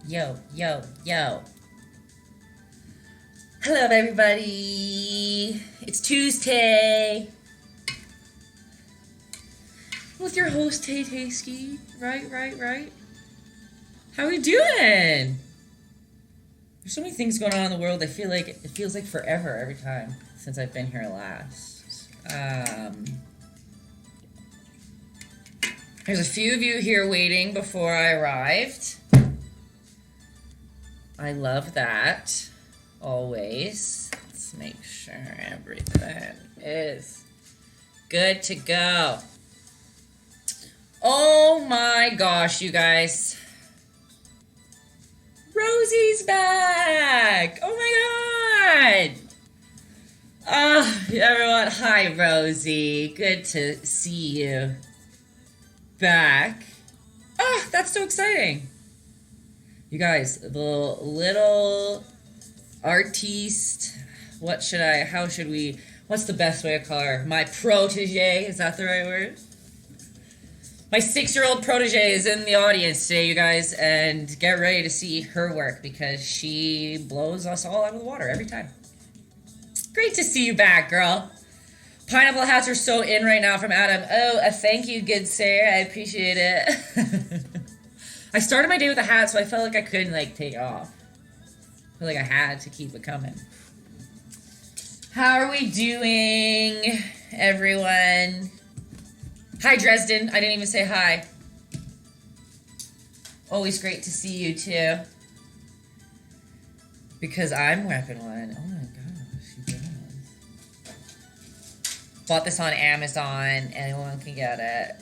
Yo, yo, yo. Hello, everybody. It's Tuesday. With your host, Taytayski. Right. How are we doing? There's so many things going on in the world. I feel like it feels like forever every time since I've been here last. There's a few of you here waiting before I arrived. I love that. Always. Let's make sure everything is good to go. Oh my gosh, you guys. Rosie's back! Oh my god! Everyone, hi Rosie. Good to see you back. That's so exciting. You guys, the little artiste, what's the best way to call her? My protege, is that the right word? My 6-year-old protege is in the audience today, you guys, and get ready to see her work because she blows us all out of the water every time. Great to see you back, girl. Pineapple hats are so in right now from Adam. Oh, thank you, good sir. I appreciate it. I started my day with a hat, so I felt like I couldn't, take off. I felt like I had to keep it coming. How are we doing, everyone? Hi, Dresden. I didn't even say hi. Always great to see you, too. Because I'm repping one. Oh, my gosh, she does. Bought this on Amazon. Anyone can get it.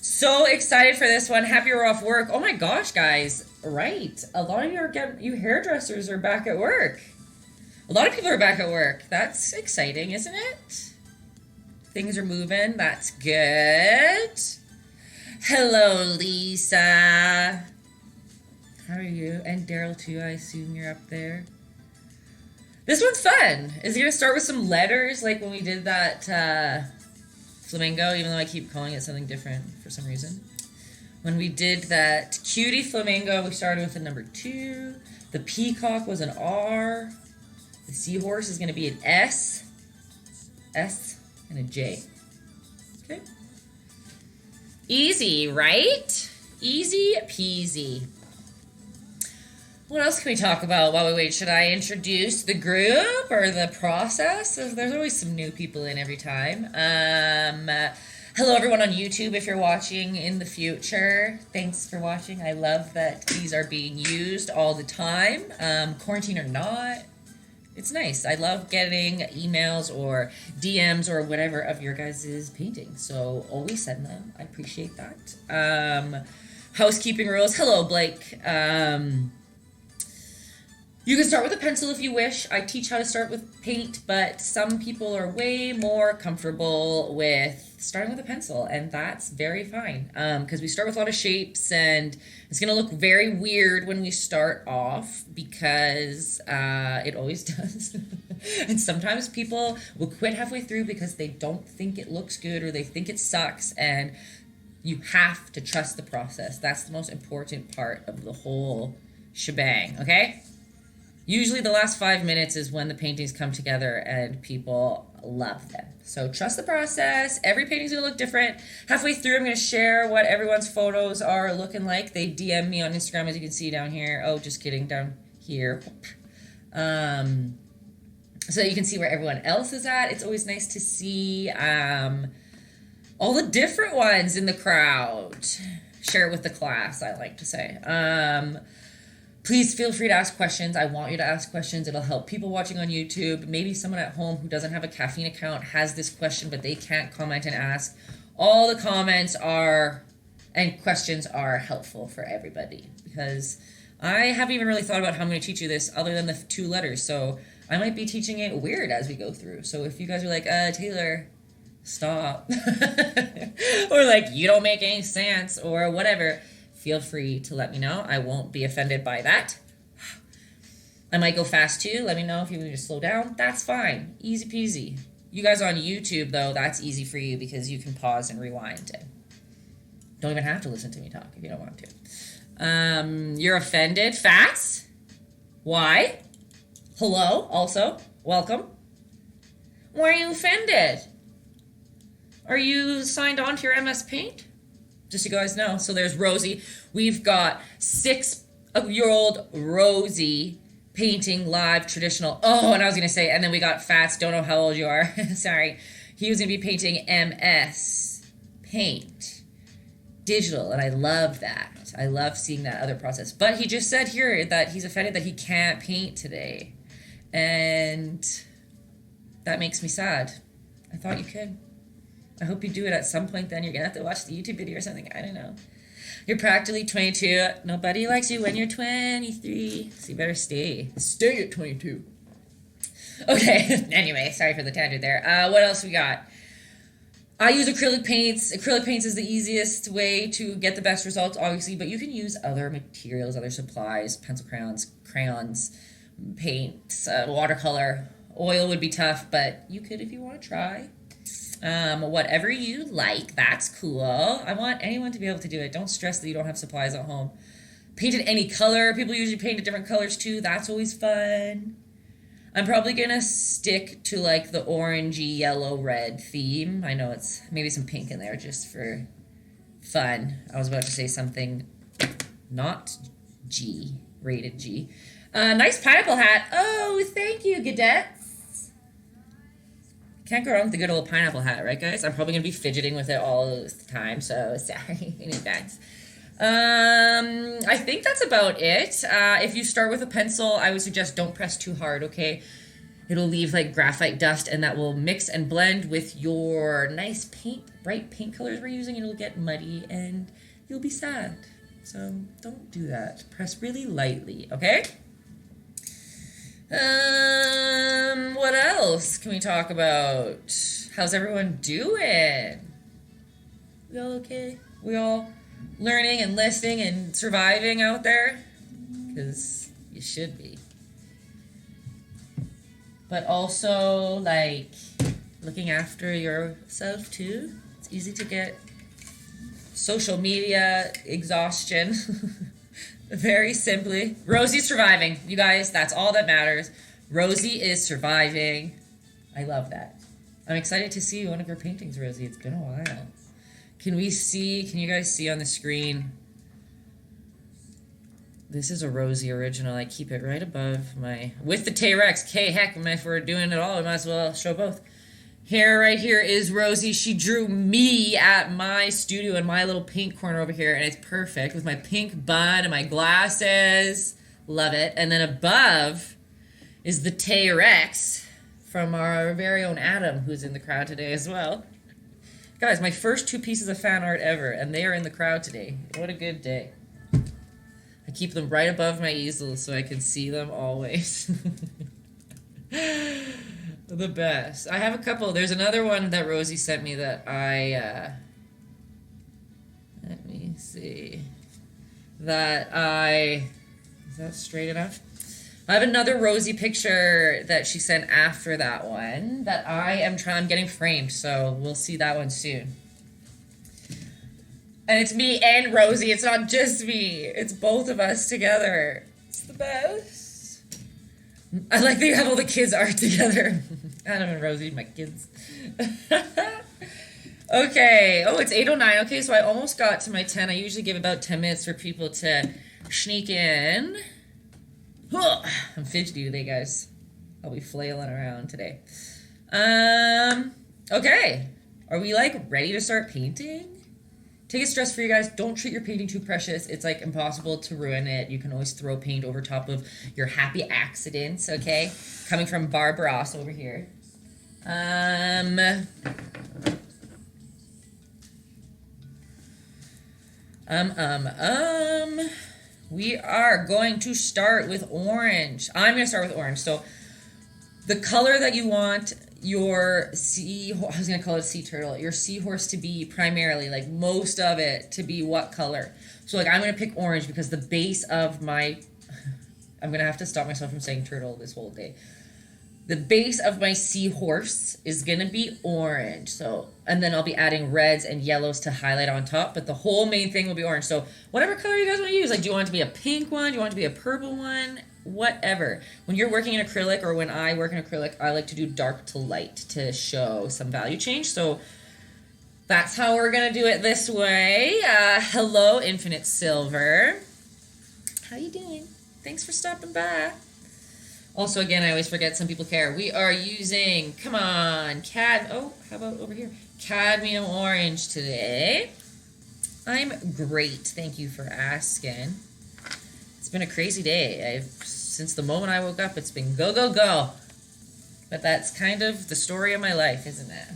So excited for this one. Happy you're off work. Oh, my gosh, guys. Right. A lot of you hairdressers are back at work. A lot of people are back at work. That's exciting, isn't it? Things are moving. That's good. Hello, Lisa. How are you? And Daryl, too. I assume you're up there. This one's fun. Is he going to start with some letters like when we did that flamingo, even though I keep calling it something different for some reason? When we did that cutie flamingo, we started with a number 2. The peacock was an R. The seahorse is going to be an S. And a J. Okay. Easy, right? Easy peasy. What else can we talk about while we wait? Should I introduce the group or the process? There's always some new people in every time. Hello, everyone on YouTube, if you're watching in the future. Thanks for watching. I love that these are being used all the time. Quarantine or not. It's nice. I love getting emails or DMs or whatever of your guys' painting. So always send them. I appreciate that. Housekeeping rules. Hello, Blake. You can start with a pencil if you wish. I teach how to start with paint, but some people are way more comfortable with starting with a pencil, and that's very fine. Because we start with a lot of shapes, and it's going to look very weird when we start off, because it always does. And sometimes people will quit halfway through because they don't think it looks good or they think it sucks, and you have to trust the process. That's the most important part of the whole shebang, okay? Usually the last 5 minutes is when the paintings come together and people love them. So trust the process. Every painting's going to look different. Halfway through, I'm going to share what everyone's photos are looking like. They DM me on Instagram, as you can see down here. Oh, just kidding, down here. So you can see where everyone else is at. It's always nice to see all the different ones in the crowd. Share it with the class, I like to say. Please feel free to ask questions. I want you to ask questions. It'll help people watching on YouTube. Maybe someone at home who doesn't have a caffeine account has this question, but they can't comment and ask. All the comments and questions are helpful for everybody, because I haven't even really thought about how I'm going to teach you this other than the 2 letters. So I might be teaching it weird as we go through. So if you guys are like, Taylor, stop. Or you don't make any sense or whatever, feel free to let me know. I won't be offended by that. I might go fast too. Let me know if you need to slow down. That's fine. Easy peasy. You guys on YouTube, though, that's easy for you because you can pause and rewind it. Don't even have to listen to me talk if you don't want to. You're offended. Fats? Why? Hello, also. Welcome. Why are you offended? Are you signed on to your MS Paint? Just so you guys know. So there's Rosie. We've got 6-year-old Rosie painting live traditional. Oh, and I was going to say, and then we got Fats. Don't know how old you are. Sorry. He was going to be painting MS Paint digital, and I love that. I love seeing that other process. But he just said here that he's offended that he can't paint today. And that makes me sad. I thought you could. I hope you do it at some point then. You're going to have to watch the YouTube video or something. I don't know. You're practically 22. Nobody likes you when you're 23. So you better stay. Stay at 22. Okay. Anyway, sorry for the tangent there. What else we got? I use acrylic paints. Acrylic paints is the easiest way to get the best results, obviously, but you can use other materials, other supplies, pencil crayons, paints, watercolor. Oil would be tough, but you could if you want to try. Whatever you like, that's cool. I want anyone to be able to do it. Don't stress that you don't have supplies at home. Paint in any color. People usually paint in different colors too. That's always fun. I'm probably going to stick to like the orangey, yellow, red theme. I know it's maybe some pink in there just for fun. I was about to say something not G, rated G. Nice pineapple hat. Oh, thank you, Gadets. Can't go wrong with the good old pineapple hat, right, guys? I'm probably going to be fidgeting with it all the time, so sorry in advance. I think that's about it. If you start with a pencil, I would suggest don't press too hard, okay? It'll leave like graphite dust, and that will mix and blend with your nice paint, bright paint colors we're using. It'll get muddy, and you'll be sad. So don't do that. Press really lightly, okay? What else can we talk about? How's everyone doing? We all okay? We all learning and listening and surviving out there? Because you should be. But also, like, looking after yourself too. It's easy to get social media exhaustion. Very simply. Rosie's surviving. You guys, that's all that matters. Rosie is surviving. I love that. I'm excited to see one of your paintings, Rosie. It's been a while. Can you guys see on the screen? This is a Rosie original. I keep it right above with the T-Rex. Okay, heck, if we're doing it all, we might as well show both. Here, right here is Rosie. She drew me at my studio in my little pink corner over here, and it's perfect with my pink bun and my glasses. Love it. And then above is the T-Rex from our very own Adam, who's in the crowd today as well. Guys, my first 2 pieces of fan art ever, and they are in the crowd today. What a good day. I keep them right above my easel so I can see them always. The best. I have a couple. There's another one that Rosie sent me that let me see. Is that straight enough? I have another Rosie picture that she sent after that one that I'm getting framed, so we'll see that one soon. And it's me and Rosie. It's not just me. It's both of us together. It's the best. I like that you have all the kids' art together. Adam and Rosie, my kids. Okay. Oh, it's 8:09. Okay, so I almost got to my 10. I usually give about 10 minutes for people to sneak in. I'm fidgety today, guys. I'll be flailing around today. Okay. Are we, like, ready to start painting? Take a stress for you guys. Don't treat your painting too precious. It's, like, impossible to ruin it. You can always throw paint over top of your happy accidents, okay? Coming from Barbaros over here. We are going to start with orange. I'm going to start with orange. So the color that you want your I was going to call it sea turtle, your seahorse to be primarily, like most of it to be what color? So like I'm going to pick orange because the base of my, I'm going to have to stop myself from saying turtle this whole day. The base of my Seahorse is going to be orange. So, and then I'll be adding reds and yellows to highlight on top, but the whole main thing will be orange. So whatever color you guys want to use, like do you want it to be a pink one? Do you want it to be a purple one? Whatever. When you're working in acrylic or when I work in acrylic, I like to do dark to light to show some value change. So that's how we're going to do it this way. Hello, Infinite Silver. How you doing? Thanks for stopping by. Also, again, I always forget some people care. We are using, come on, how about over here? Cadmium orange today. I'm great. Thank you for asking. It's been a crazy day. Since the moment I woke up, it's been go, go, go. But that's kind of the story of my life, isn't it?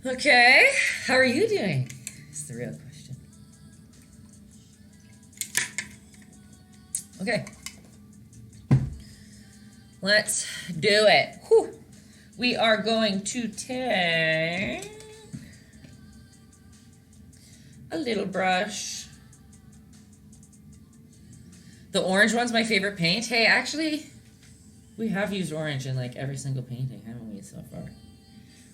Okay, how are you doing? It's the real question. Okay, let's do it. Whew. We are going to take a little brush. The orange one's my favorite paint. Hey, actually, we have used orange in like every single painting, haven't we, so far?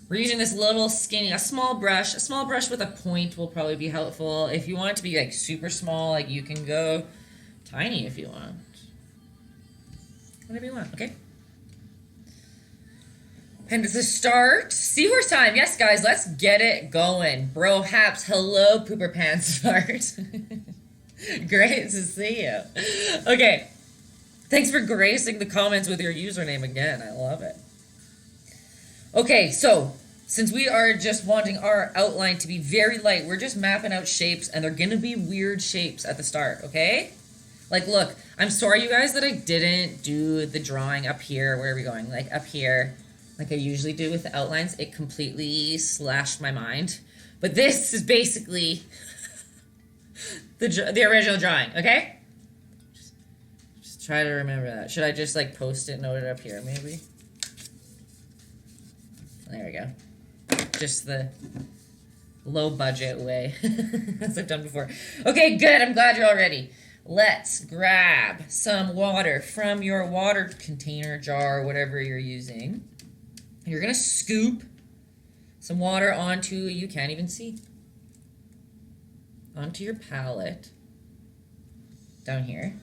We're using this little skinny, a small brush with a point will probably be helpful. If you want it to be like super small, like you can go tiny if you want. Whatever you want, okay? And to start, Seahorse time. Yes, guys, let's get it going. Bro Haps, hello, Pooper Pants Fart. Great to see you. Okay, thanks for gracing the comments with your username again. I love it. Okay, so since we are just wanting our outline to be very light, we're just mapping out shapes, and they're going to be weird shapes at the start, okay? Like, look, I'm sorry, you guys, that I didn't do the drawing up here. Where are we going? Like, up here, like I usually do with the outlines. It completely slashed my mind. But this is basically the original drawing, okay? Just try to remember that. Should I just, like, post it, note it up here, maybe? There we go. Just the low-budget way, as I've done before. Okay, good. I'm glad you're all ready. Let's grab some water from your water container, jar, whatever you're using. You're going to scoop some water onto, you can't even see, onto your palette down here.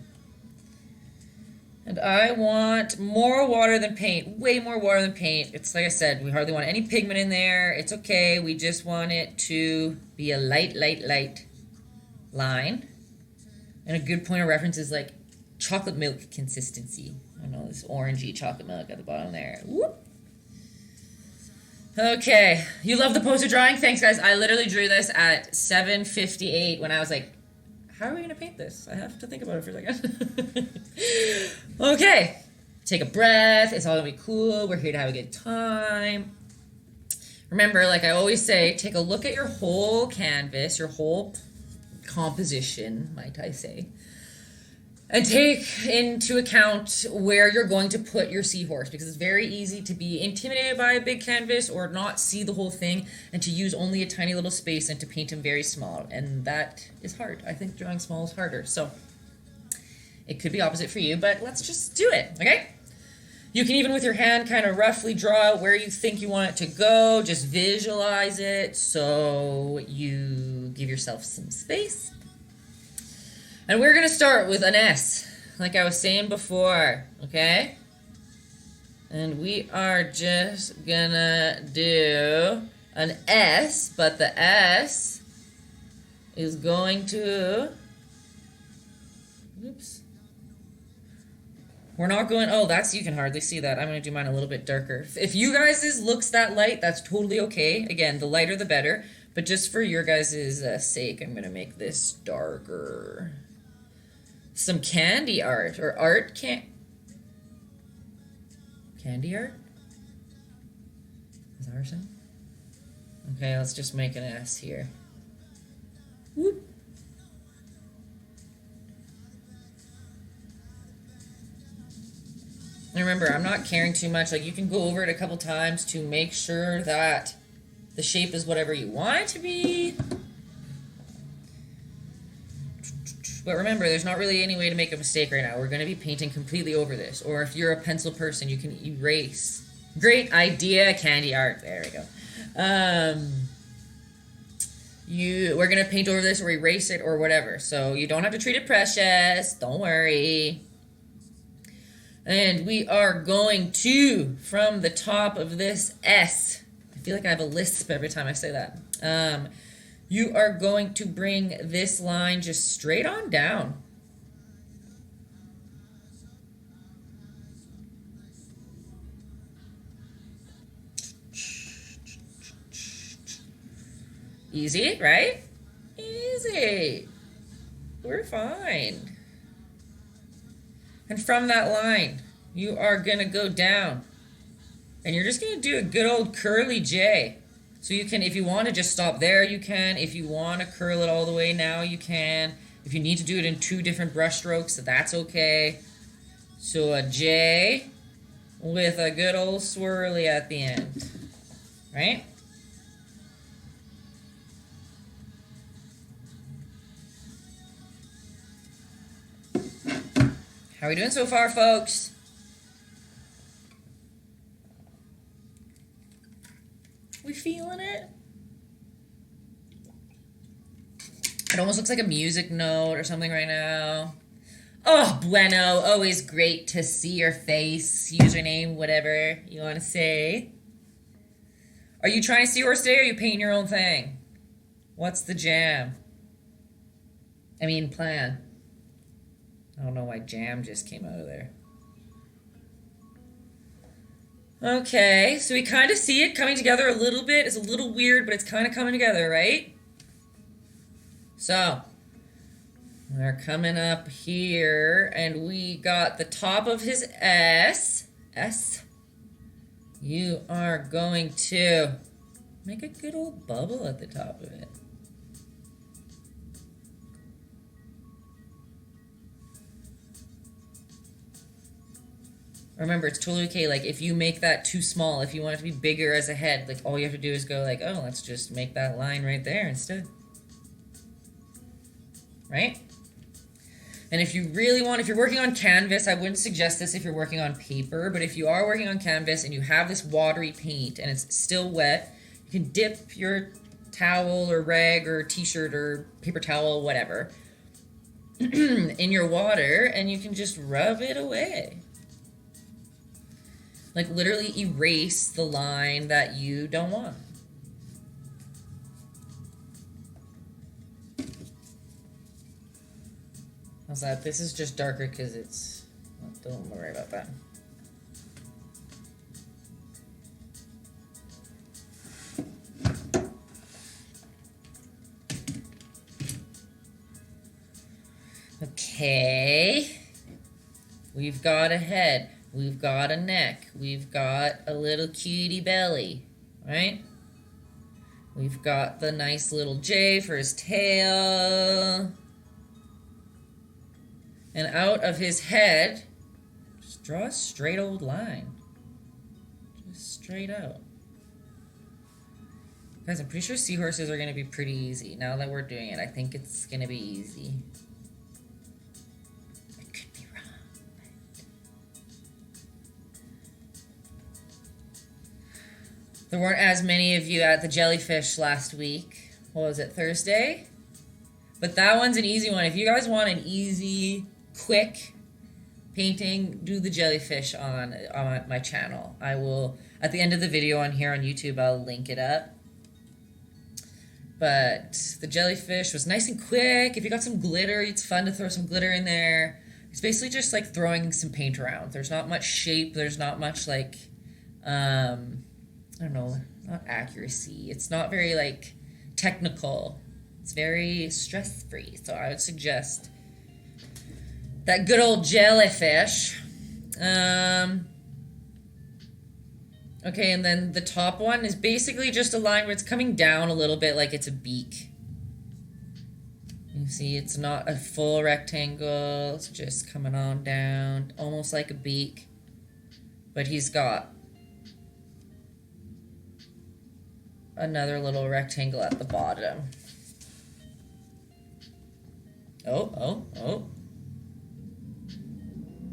And I want more water than paint, way more water than paint. It's like I said, we hardly want any pigment in there. It's okay. We just want it to be a light, light, light line. And a good point of reference is like chocolate milk consistency. I know this orangey chocolate milk at the bottom there. Whoop. Okay, you love the poster drawing? Thanks, guys. I literally drew this at 7:58 when I was like, how are we going to paint this? I have to think about it for a second. Okay, take a breath. It's all going to be cool. We're here to have a good time. Remember, like I always say, take a look at your whole canvas, your whole composition, might I say, and take into account where you're going to put your Seahorse, because it's very easy to be intimidated by a big canvas or not see the whole thing and to use only a tiny little space and to paint him very small, and that is hard. I think drawing small is harder, so it could be opposite for you, but let's just do it, okay? You can even with your hand kind of roughly draw out where you think you want it to go. Just visualize it so you give yourself some space. And we're going to start with an S, like I was saying before, okay? And we are just going to do an S, but the S is going to, oops. We're not going, oh, that's, you can hardly see that. I'm going to do mine a little bit darker. If you guys' looks that light, that's totally okay. Again, the lighter the better. But just for your guys' sake, I'm going to make this darker. Some candy art, or art candy art? Is that what we're saying? Okay, let's just make an S here. Whoop. And remember, I'm not caring too much. Like, you can go over it a couple times to make sure that the shape is whatever you want it to be. But remember, there's not really any way to make a mistake right now. We're going to be painting completely over this. Or if you're a pencil person, you can erase. Great idea, candy art. There we go. We're going to paint over this or erase it or whatever. So you don't have to treat it precious. Don't worry. And we are going to, from the top of this S, I feel like I have a lisp every time I say that. You are going to bring this line just straight on down. Easy, right? Easy. We're fine. And from that line, you are going to go down. And you're just going to do a good old curly J. So you can, if you want to just stop there, you can. If you want to curl it all the way now, you can. If you need to do it in 2 different brush strokes, that's okay. So a J with a good old swirly at the end. Right? How are we doing so far, folks? We feeling it? It almost looks like a music note or something right now. Oh, bueno. Always great to see your face. Username, whatever you want to say. Are you trying Seahorse today or are you painting your own thing? What's the jam? I mean, plan. I don't know why jam just came out of there. Okay, so we kind of see it coming together a little bit. It's a little weird, but it's kind of coming together, right? So, we're coming up here, and we got the top of his S. S. You are going to make a good old bubble at the top of it. Remember, it's totally okay, like, if you make that too small, if you want it to be bigger as a head, like, all you have to do is go like, oh, let's just make that line right there instead. Right? And if you really want, if you're working on canvas, I wouldn't suggest this if you're working on paper, but if you are working on canvas and you have this watery paint and it's still wet, you can dip your towel or rag or t-shirt or paper towel, whatever, in your water, and you can just rub it away. Like, literally erase the line that you don't want. How's that? This is just darker because it's... Well, don't worry about that. Okay. We've got a head. We've got a neck. We've got a little cutie belly, right? We've got the nice little J for his tail. And out of his head, just draw a straight old line. Just straight out. Guys, I'm pretty sure seahorses are going to be pretty easy. Now that we're doing it, I think it's going to be easy. There weren't as many of you at the jellyfish last week. What was it, Thursday? But that one's an easy one. If you guys want an easy, quick painting, do the jellyfish on my channel. I will, at the end of the video on here on YouTube, I'll link it up. But the jellyfish was nice and quick. If you got some glitter, it's fun to throw some glitter in there. It's basically just like throwing some paint around. There's not much shape. There's not much like... I don't know, not accuracy. It's not very, like, technical. It's very stress-free. So I would suggest that good old jellyfish. Okay, and then the top one is basically just a line where it's coming down a little bit like it's a beak. You see, it's not a full rectangle. It's just coming on down, almost like a beak. But he's got another little rectangle at the bottom. Oh, oh, oh.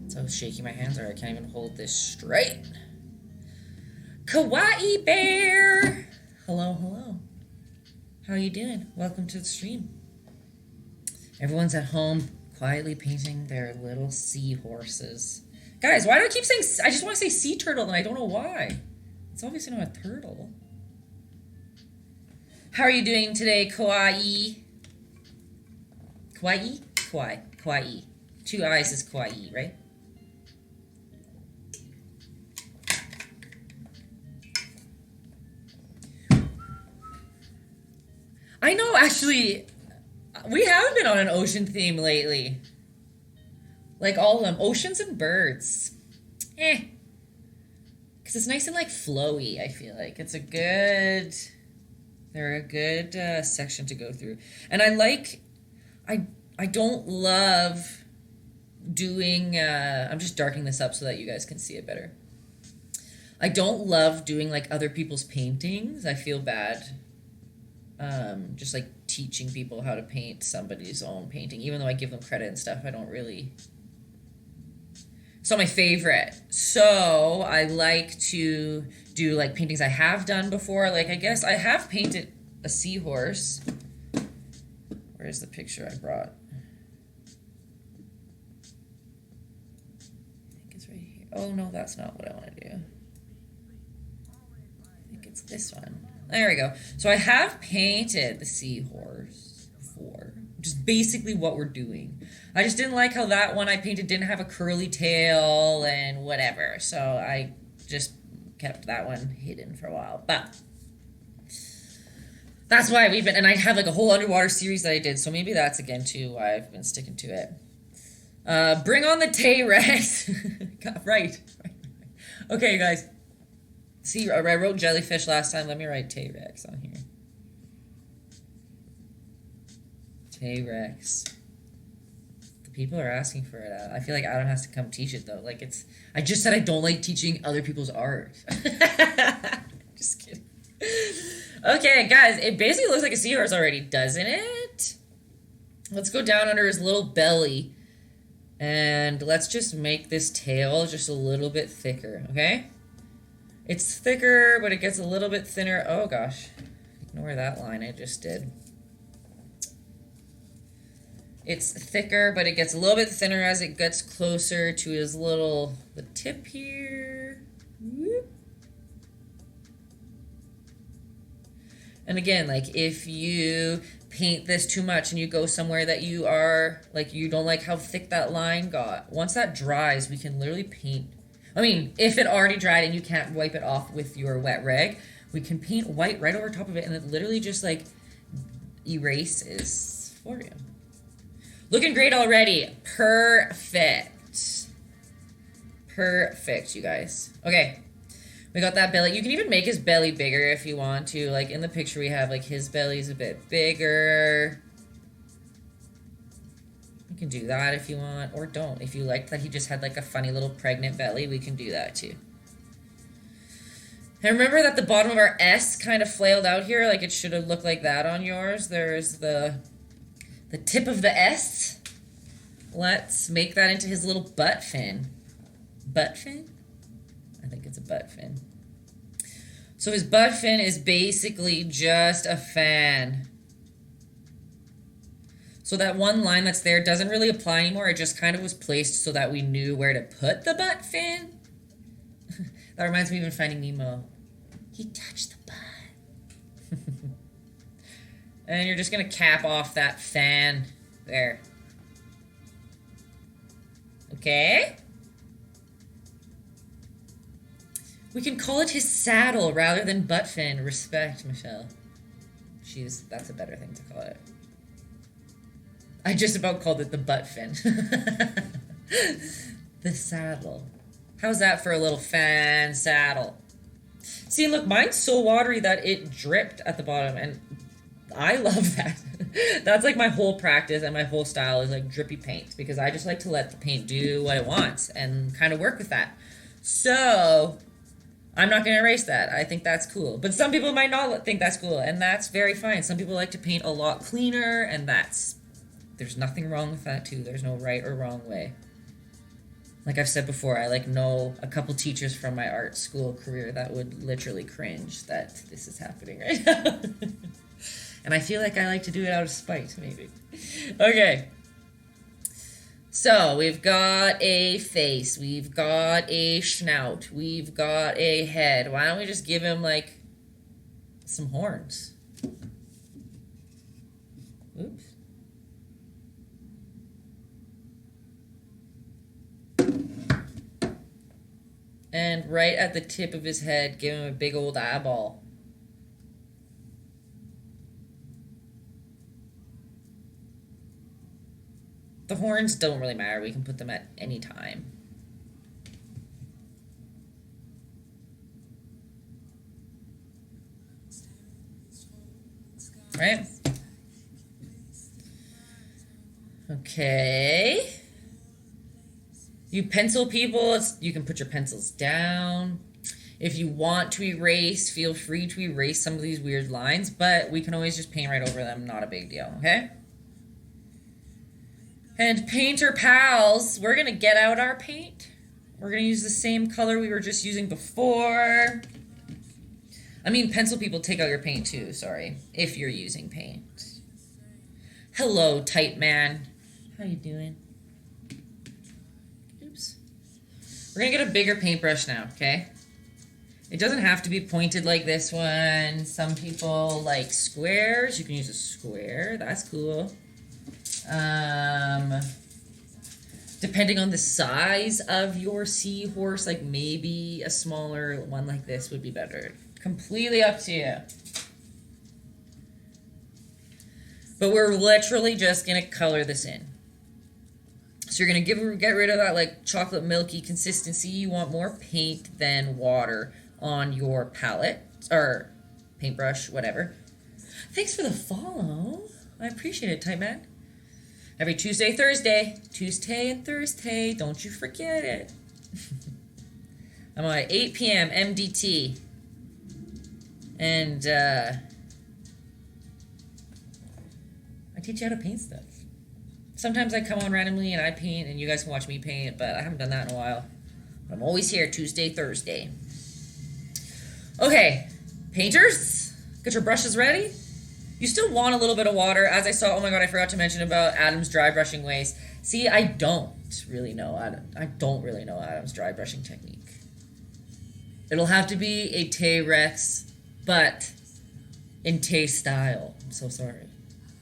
So shaky my hands are. I can't even hold this straight. Kawaii bear. Hello, hello. How are you doing? Welcome to the stream. Everyone's at home quietly painting their little seahorses. Guys, why do I keep saying... I just want to say sea turtle and I don't know why. It's obviously not a turtle. How are you doing today, Kawaii? Kawaii? Kawaii. 2 eyes is kawaii, right? I know, actually, we have been on an ocean theme lately. Like all of them. Oceans and birds. Because it's nice and like flowy, I feel like. It's a good... They're a good section to go through. And I like... I don't love doing... I'm just darkening this up so that you guys can see it better. I don't love doing like other people's paintings. I feel bad. Just like teaching people how to paint somebody's own painting. Even though I give them credit and stuff, I don't really... It's not my favorite. So I like to do like paintings I have done before. Like I guess I have painted a seahorse. Where's the picture I brought? I think it's right here. Oh no, that's not what I want to do. I think it's this one. There we go. So I have painted the seahorse before, which is basically what we're doing. I just didn't like how that one I painted didn't have a curly tail and whatever. So I just kept that one hidden for a while. But that's why we've been, and I have like a whole underwater series that I did. So maybe that's again too why I've been sticking to it. Bring on the Tay-Rex. Right. Okay, guys. See, I wrote jellyfish last time. Let me write Tay-Rex on here. Tay-Rex. The people are asking for it. I feel like Adam has to come teach it, though. Like, it's... I just said I don't like teaching other people's art. Just kidding. Okay, guys. It basically looks like a seahorse already, doesn't it? Let's go down under his little belly. And let's just make this tail just a little bit thicker, okay? It's thicker, but it gets a little bit thinner. Oh, gosh. Ignore that line I just did. It's thicker, but it gets a little bit thinner as it gets closer to his little... the tip here. Whoop. And again, like, if you paint this too much and you go somewhere that you are... like, you don't like how thick that line got. Once that dries, we can literally paint... I mean, if it already dried and you can't wipe it off with your wet rag, we can paint white right over top of it and it literally just like erases for you. Looking great already. Perfect. Perfect, you guys. Okay. We got that belly. You can even make his belly bigger if you want to. Like in the picture we have like his belly's a bit bigger. You can do that if you want, or don't. If you like that he just had like a funny little pregnant belly, we can do that too. And remember that the bottom of our S kind of flailed out here, like it should have looked like that on yours. There's the tip of the S. Let's make that into his little butt fin. Butt fin? I think it's a butt fin. So his butt fin is basically just a fan. So that one line that's there doesn't really apply anymore. It just kind of was placed so that we knew where to put the butt fin. That reminds me of Finding Nemo. He touched the butt. And you're just going to cap off that fan there. Okay. We can call it his saddle rather than butt fin. Respect, Michelle. That's a better thing to call it. I just about called it the butt fin. The saddle. How's that for a little fan saddle? See, look, mine's so watery that it dripped at the bottom, and I love that. That's like my whole practice and my whole style is like drippy paint, because I just like to let the paint do what it wants and kind of work with that. So I'm not going to erase that. I think that's cool. But some people might not think that's cool, and that's very fine. Some people like to paint a lot cleaner, and that's There's nothing wrong with that too. There's no right or wrong way. Like I've said before, I like know a couple teachers from my art school career that would literally cringe that this is happening right now. And I feel like I like to do it out of spite, maybe. Okay. So we've got a face, we've got a snout, we've got a head. Why don't we just give him like some horns? Oops. And right at the tip of his head, give him a big old eyeball. The horns don't really matter. We can put them at any time. Right? Okay. You pencil people, you can put your pencils down. If you want to erase, feel free to erase some of these weird lines, but we can always just paint right over them. Not a big deal, okay? And painter pals, we're going to get out our paint. We're going to use the same color we were just using before. I mean, pencil people, take out your paint too, sorry, if you're using paint. Hello, tight man. How you doing? Oops. We're going to get a bigger paintbrush now, okay? It doesn't have to be pointed like this one. Some people like squares. You can use a square. That's cool. Depending on the size of your seahorse, like maybe a smaller one like this would be better. Completely up to you. But we're literally just gonna color this in. So you're gonna get rid of that like chocolate milky consistency. You want more paint than water on your palette or paintbrush, whatever. Thanks for the follow. I appreciate it, tight man. Every Tuesday, Thursday, Tuesday and Thursday. Don't you forget it. I'm on at 8 p.m. MDT. And I teach you how to paint stuff. Sometimes I come on randomly and I paint and you guys can watch me paint, but I haven't done that in a while. But I'm always here Tuesday, Thursday. Okay, painters, get your brushes ready. You still want a little bit of water. As I saw, oh my god, I forgot to mention about Adam's dry brushing ways. See, I don't really know Adam's dry brushing technique. It'll have to be a Tay-Rex, but in Tay style. I'm so sorry.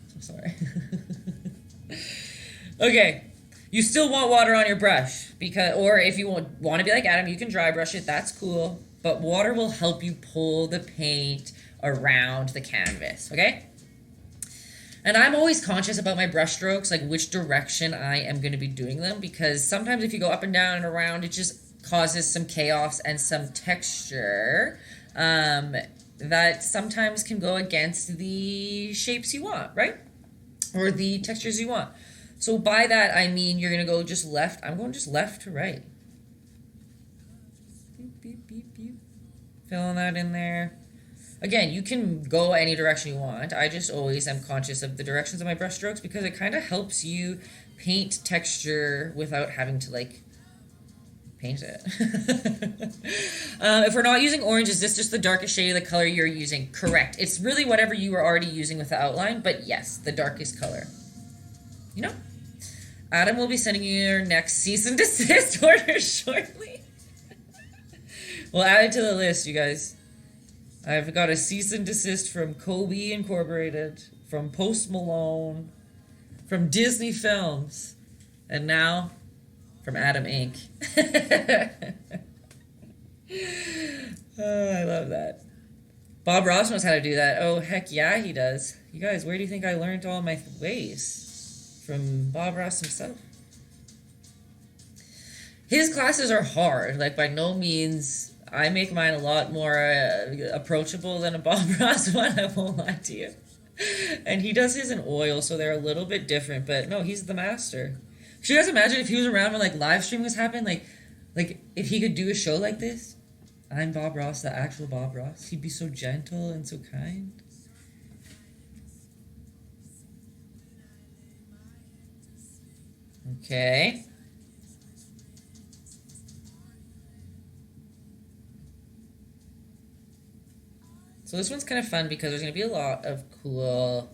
So sorry. Okay, you still want water on your brush, or if you want to be like Adam, you can dry brush it, that's cool. But water will help you pull the paint around the canvas, okay? And I'm always conscious about my brush strokes, like which direction I am going to be doing them, because sometimes if you go up and down and around, it just causes some chaos and some texture that sometimes can go against the shapes you want, right? Or the textures you want. So by that, I mean you're going to go just left. I'm going just left to right. Beep, beep, beep, beep. Filling that in there. Again, you can go any direction you want. I just always am conscious of the directions of my brush strokes because it kind of helps you paint texture without having to, like, paint it. If we're not using orange, is this just the darkest shade of the color you're using? Correct. It's really whatever you were already using with the outline, but yes, the darkest color. You know? Adam will be sending you your next cease and desist order shortly. We'll add it to the list, you guys. I've got a cease and desist from Kobe Incorporated, from Post Malone, from Disney Films, and now from Adam Inc. Oh, I love that. Bob Ross knows how to do that. Oh, heck yeah, he does. You guys, where do you think I learned all my ways? From Bob Ross himself. His classes are hard. Like, by no means... I make mine a lot more approachable than a Bob Ross one, I won't lie to you. And he does his in oil, so they're a little bit different, but no, he's the master. Could you guys imagine if he was around when, like, live stream was happening? Like, if he could do a show like this? I'm Bob Ross, the actual Bob Ross. He'd be so gentle and so kind. Okay. So this one's kind of fun because there's going to be a lot of cool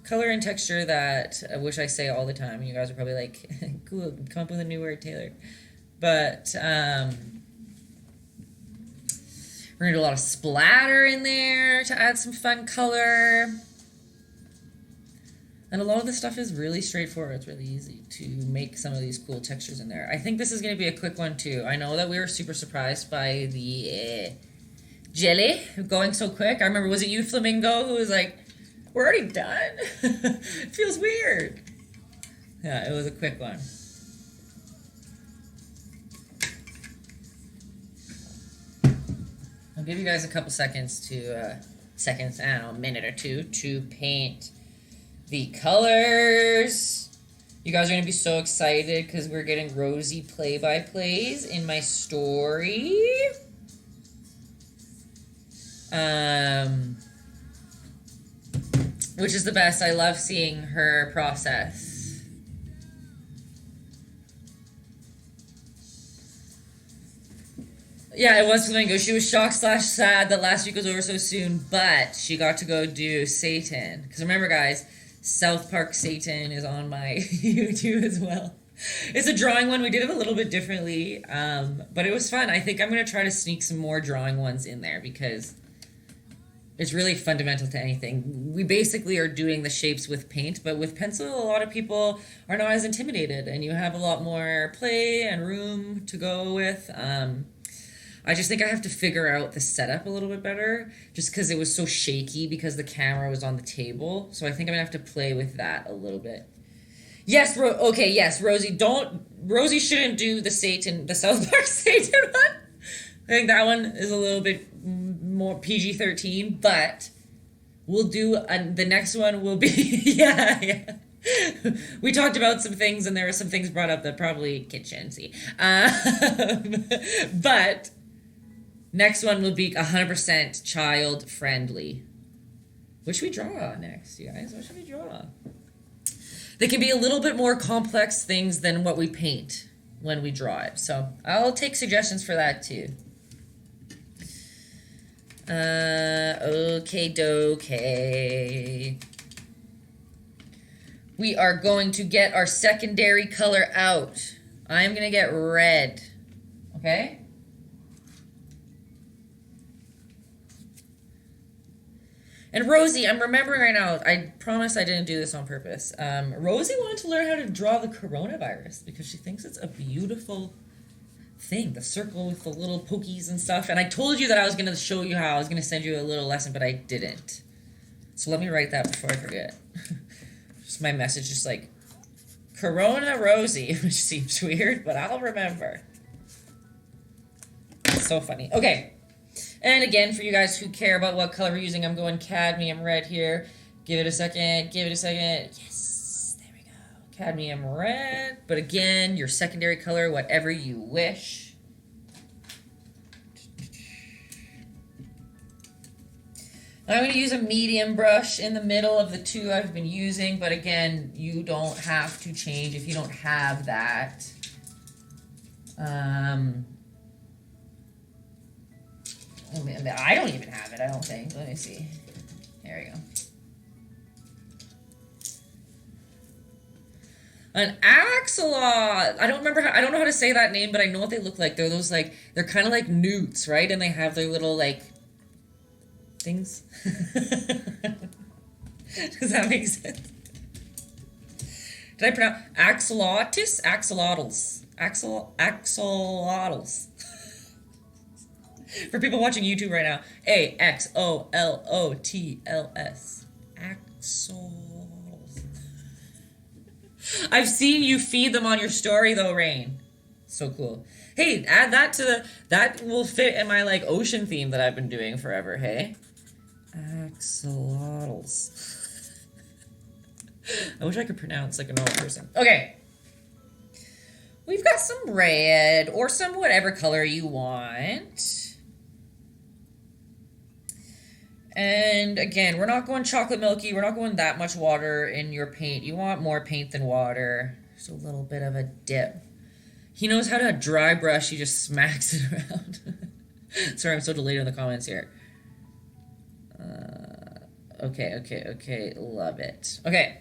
color and texture that I wish I say all the time. You guys are probably like, cool, come up with a new word, Taylor. But we're going to do a lot of splatter in there to add some fun color. And a lot of the stuff is really straightforward. It's really easy to make some of these cool textures in there. I think this is going to be a quick one too. I know that we were super surprised by the jelly going so quick. I remember, was it you, Flamingo, who was like, we're already done? It feels weird. Yeah, it was a quick one. I'll give you guys a couple seconds to, I don't know, a minute or two to paint the colors. You guys are going to be so excited because we're getting rosy play-by-plays in my story. Which is the best. I love seeing her process. Yeah, it was Flamingo. She was shocked / sad that last week was over so soon, but she got to go do Satan. Because remember, guys, South Park Satan is on my YouTube as well. It's a drawing one. We did it a little bit differently, but it was fun. I think I'm going to try to sneak some more drawing ones in there because it's really fundamental to anything. We basically are doing the shapes with paint, but with pencil, a lot of people are not as intimidated, and you have a lot more play and room to go with. I just think I have to figure out the setup a little bit better, just because it was so shaky because the camera was on the table. So I think I'm gonna have to play with that a little bit. Yes, okay, yes, Rosie, Rosie shouldn't do the South Park Satan one. I think that one is a little bit more PG-13, but we'll do, the next one will be, yeah. We talked about some things, and there were some things brought up that probably kitchen-y. But next one will be 100% child-friendly. What should we draw next, you guys? What should we draw? They can be a little bit more complex things than what we paint when we draw it. So I'll take suggestions for that too. Okay, dokey. We are going to get our secondary color out. I'm going to get red. Okay? And Rosie, I'm remembering right now, I promise I didn't do this on purpose. Rosie wanted to learn how to draw the coronavirus because she thinks it's a beautiful thing, the circle with the little pokies and stuff. And I told you that I was going to show you how I was going to send you a little lesson, but I didn't. So let me write that before I forget. Just my message, just like, Corona Rosie, which seems weird, but I'll remember. So funny. Okay. And again, for you guys who care about what color we're using, I'm going cadmium red here. Give it a second. Give it a second. Yes. There we go. Cadmium red. But again, your secondary color, whatever you wish. I'm going to use a medium brush in the middle of the two I've been using. But again, you don't have to change if you don't have that. I don't even have it, I don't think. Let me see. There we go. An axolot. I don't know how to say that name, but I know what they look like. They're those like, they're kind of like newts, right? And they have their little like things. Does that make sense? Did I pronounce axolotus? Axolotls. Axolotls. For people watching YouTube right now, AXOLOTLS. Axolotls. I've seen you feed them on your story though, Rain. So cool. Hey, add that to that will fit in my like ocean theme that I've been doing forever, hey? Axolotls. I wish I could pronounce like a normal person. Okay. We've got some red or some whatever color you want. And again, we're not going chocolate milky. We're not going that much water in your paint. You want more paint than water. Just a little bit of a dip. He knows how to dry brush. He just smacks it around. Sorry, I'm so delayed in the comments here. Okay. Love it. Okay.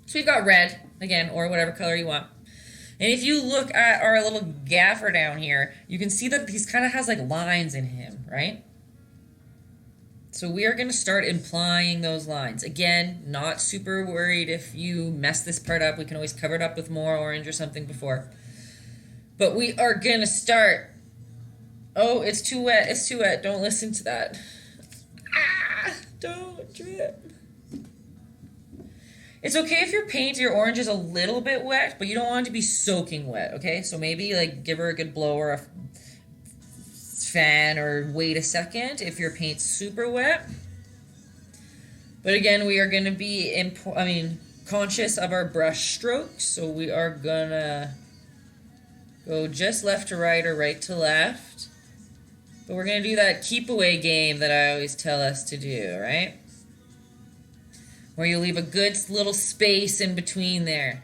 So we've got red, again, or whatever color you want. And if you look at our little gaffer down here, you can see that he's kind of has like lines in him, right? So we are going to start implying those lines. Again, not super worried if you mess this part up. We can always cover it up with more orange or something before. But we are going to start. Oh, it's too wet. It's too wet. Don't listen to that. Ah, don't drip. It's okay if your orange is a little bit wet, but you don't want it to be soaking wet, okay? So maybe like give her a good blow or a fan or wait a second if your paint's super wet. But again, we are going to be conscious of our brush strokes, so we are going to go just left to right or right to left. But we're going to do that keep away game that I always tell us to do, right? Where you leave a good little space in between there.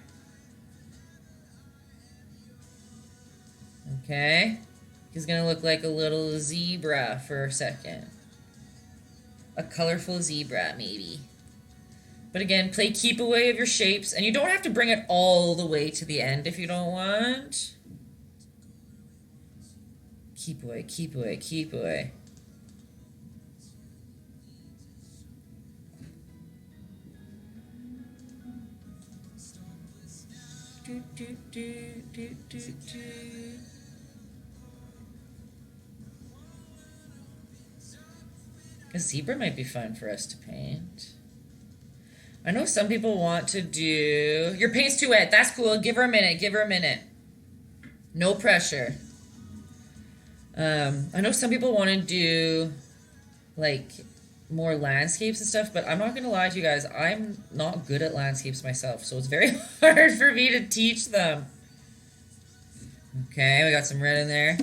Okay? He's going to look like a little zebra for a second. A colorful zebra, maybe. But again, play keep away of your shapes. And you don't have to bring it all the way to the end if you don't want. Keep away, keep away, keep away. A zebra might be fun for us to paint. I know some people want to do... Your paint's too wet. That's cool. Give her a minute. Give her a minute. No pressure. I know some people want to do like more landscapes and stuff, but I'm not going to lie to you guys. I'm not good at landscapes myself, so it's very hard for me to teach them. Okay, we got some red in there.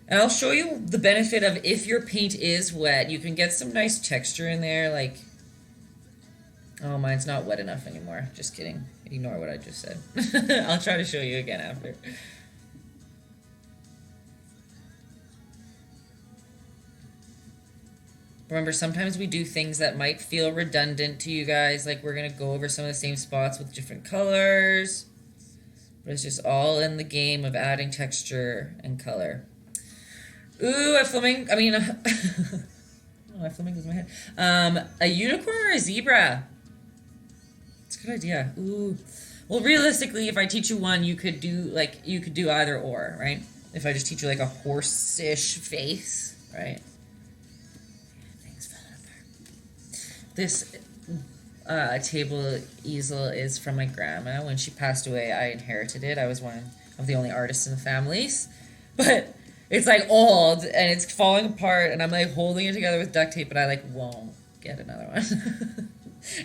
And I'll show you the benefit of if your paint is wet, you can get some nice texture in there, like... Oh, mine's not wet enough anymore. Just kidding. Ignore what I just said. I'll try to show you again after. Remember, sometimes we do things that might feel redundant to you guys, like we're going to go over some of the same spots with different colors. But it's just all in the game of adding texture and color. Ooh, a flamingo, my flamingo's in my head. A unicorn or a zebra? It's a good idea. Ooh. Well, realistically, if I teach you one, you could do either or, right? If I just teach you like a horse-ish face, right? Things fell apart. This table easel is from my grandma. When she passed away, I inherited it. I was one of the only artists in the families. But it's like old and it's falling apart and I'm like holding it together with duct tape, but I like won't get another one.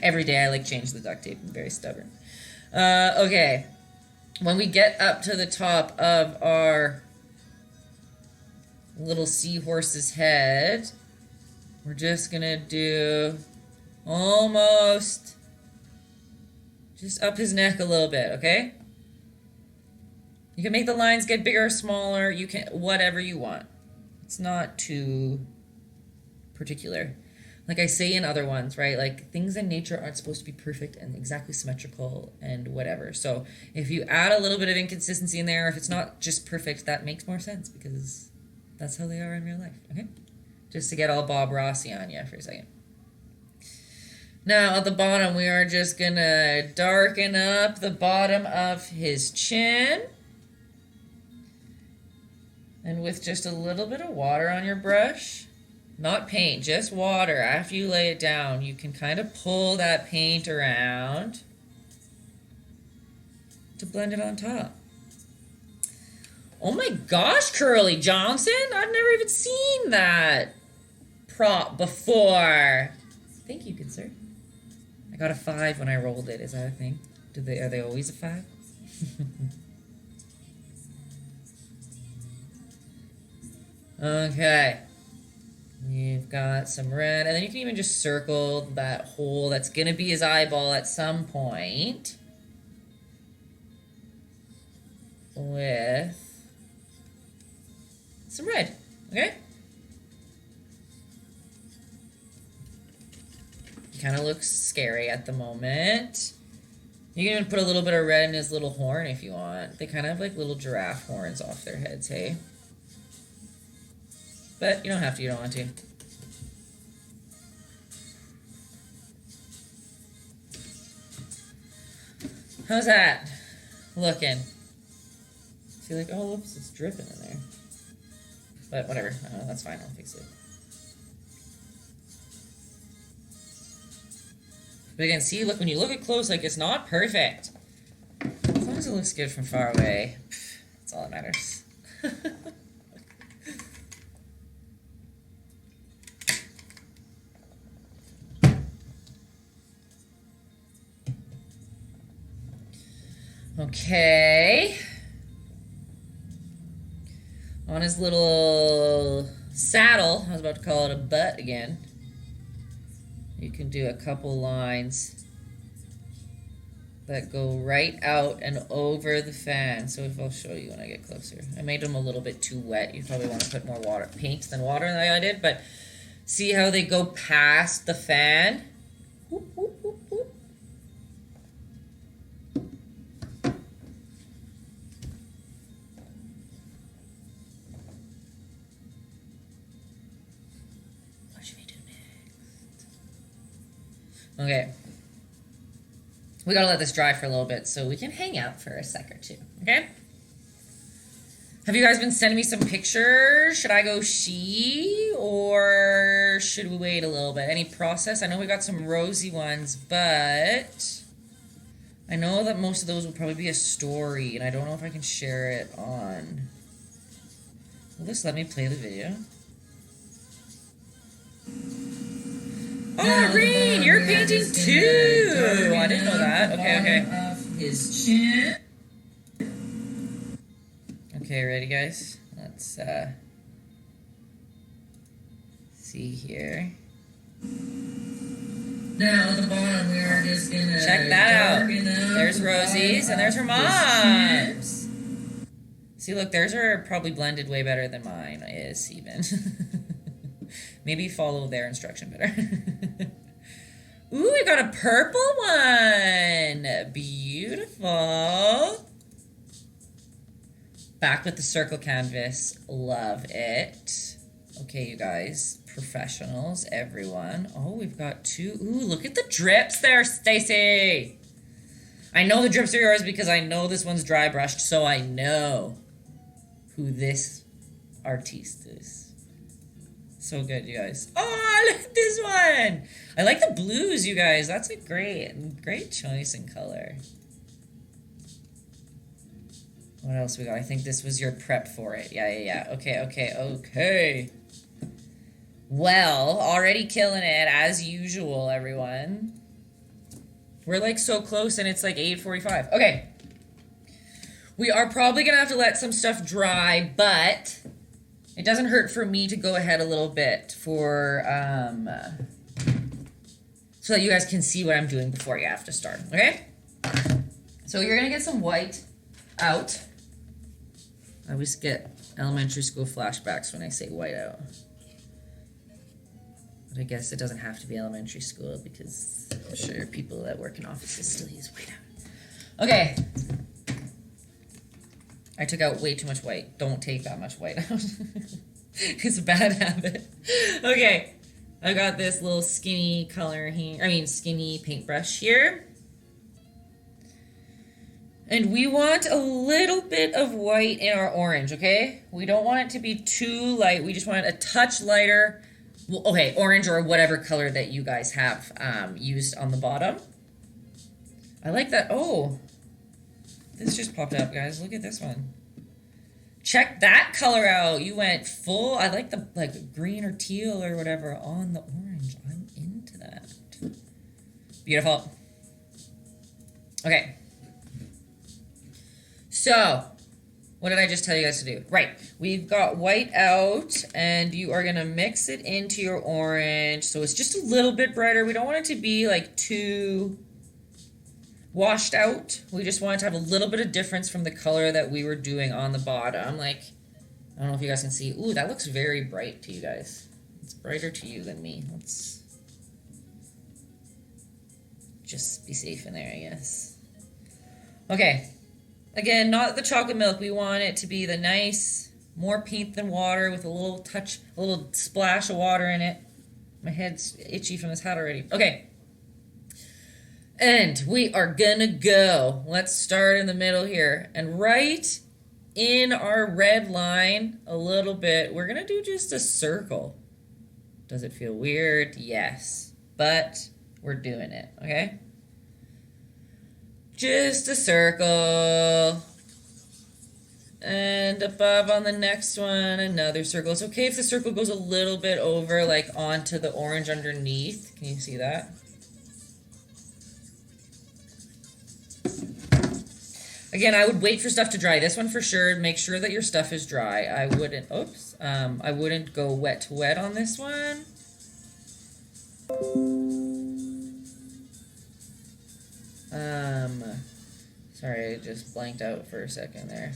Every day I like change the duct tape. I'm very stubborn. Okay. When we get up to the top of our little seahorse's head, we're just gonna do almost just up his neck a little bit, okay? You can make the lines get bigger or smaller. You can, whatever you want. It's not too particular. Like I say in other ones, right? Like things in nature aren't supposed to be perfect and exactly symmetrical and whatever. So if you add a little bit of inconsistency in there, if it's not just perfect, that makes more sense because that's how they are in real life, okay? Just to get all Bob Rossi on you for a second. Now at the bottom, we are just gonna darken up the bottom of his chin. And with just a little bit of water on your brush, not paint, just water, after you lay it down, you can kind of pull that paint around to blend it on top. Oh my gosh, Curly Johnson! I've never even seen that prop before. Thank you, good sir. I got a 5 when I rolled it. Is that a thing? Are they always a 5? Okay. We've got some red, and then you can even just circle that hole that's gonna be his eyeball at some point. with some red, okay? Kind of looks scary at the moment. You can even put a little bit of red in his little horn if you want. They kind of have like little giraffe horns off their heads, hey? But you don't have to, you don't want to. How's that looking? See, like, oh, whoops, it's dripping in there. But whatever, that's fine, I'll fix it. But again, see, look, when you look at close, like, it's not perfect. As long as it looks good from far away, that's all that matters. Okay. On his little saddle, I was about to call it a butt again. You can do a couple lines that go right out and over the fan. So if I'll show you when I get closer. I made them a little bit too wet. You probably want to put more water, paint than water than I did, but see how they go past the fan? Whoop, whoop, whoop, whoop. What should we do next? Okay. We gotta let this dry for a little bit so we can hang out for a sec or two, okay? Have you guys been sending me some pictures? Should I go she or should we wait a little bit? Any process? I know we got some rosy ones, but I know that most of those will probably be a story and I don't know if I can share it on. Will this let me play the video? Oh, Green, you're painting too! I didn't know that. Okay, okay. His chin. Okay, ready, guys? Let's see here. Now at the bottom, we are just gonna check that out. There's Rosie's and there's her mom's. See, look, theirs are probably blended way better than mine is even. Maybe follow their instruction better. Ooh, we got a purple one. Beautiful. Back with the circle canvas. Love it. Okay, you guys. Professionals, everyone. Oh, we've got two. Ooh, look at the drips there, Stacy. I know the drips are yours because I know this one's dry brushed, so I know who this artiste is. So good, you guys. Oh, look at this one. I like the blues, you guys. That's a great choice in color. What else we got? I think this was your prep for it. Yeah. Okay. Well, already killing it as usual, everyone. We're like so close and it's like 8:45. Okay. We are probably going to have to let some stuff dry, but it doesn't hurt for me to go ahead a little bit for, so that you guys can see what I'm doing before you have to start, okay? So you're gonna get some white out. I always get elementary school flashbacks when I say white out. But I guess it doesn't have to be elementary school because I'm sure people that work in offices still use white out. Okay. I took out way too much white. Don't take that much white out. It's a bad habit. Okay. I got this little skinny color here. Skinny paintbrush here. And we want a little bit of white in our orange, okay? We don't want it to be too light. We just want it a touch lighter. Well, okay, orange or whatever color that you guys have used on the bottom. I like that. Oh. This just popped up, guys. Look at this one. Check that color out. You went full. I like the green or teal or whatever on the orange. I'm into that. Beautiful. Okay. So, what did I just tell you guys to do? Right. We've got white out, and you are going to mix it into your orange. So it's just a little bit brighter. We don't want it to be like too... washed out. We just wanted to have a little bit of difference from the color that we were doing on the bottom. Like, I don't know if you guys can see. Ooh, that looks very bright to you guys. It's brighter to you than me. Let's just be safe in there, I guess. Okay. Again, not the chocolate milk. We want it to be the nice, more paint than water with a little touch, a little splash of water in it. My head's itchy from this hat already. Okay. And we are gonna go. Let's start in the middle here. And right in our red line a little bit, we're gonna do just a circle. Does it feel weird? Yes. But we're doing it, okay? Just a circle. And above on the next one, another circle. It's okay if the circle goes a little bit over, like onto the orange underneath. Can you see that? Again, I would wait for stuff to dry. This one for sure, make sure that your stuff is dry. I wouldn't go wet to wet on this one. Sorry, I just blanked out for a second there.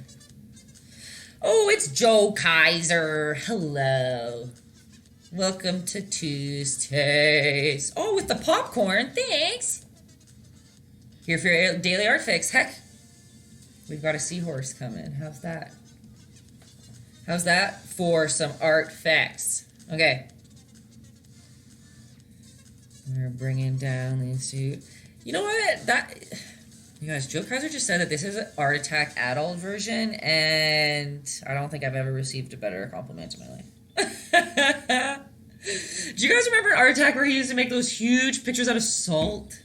Oh, it's Joe Kaiser. Hello. Welcome to Tuesdays. Oh, with the popcorn, thanks. Here for your daily art fix. Heck, we've got a seahorse coming. How's that? How's that for some art fix? Okay. We're bringing down these two. You know what? You guys, Joe Kaiser just said that this is an Art Attack adult version, and I don't think I've ever received a better compliment in my life. Do you guys remember Art Attack where he used to make those huge pictures out of salt?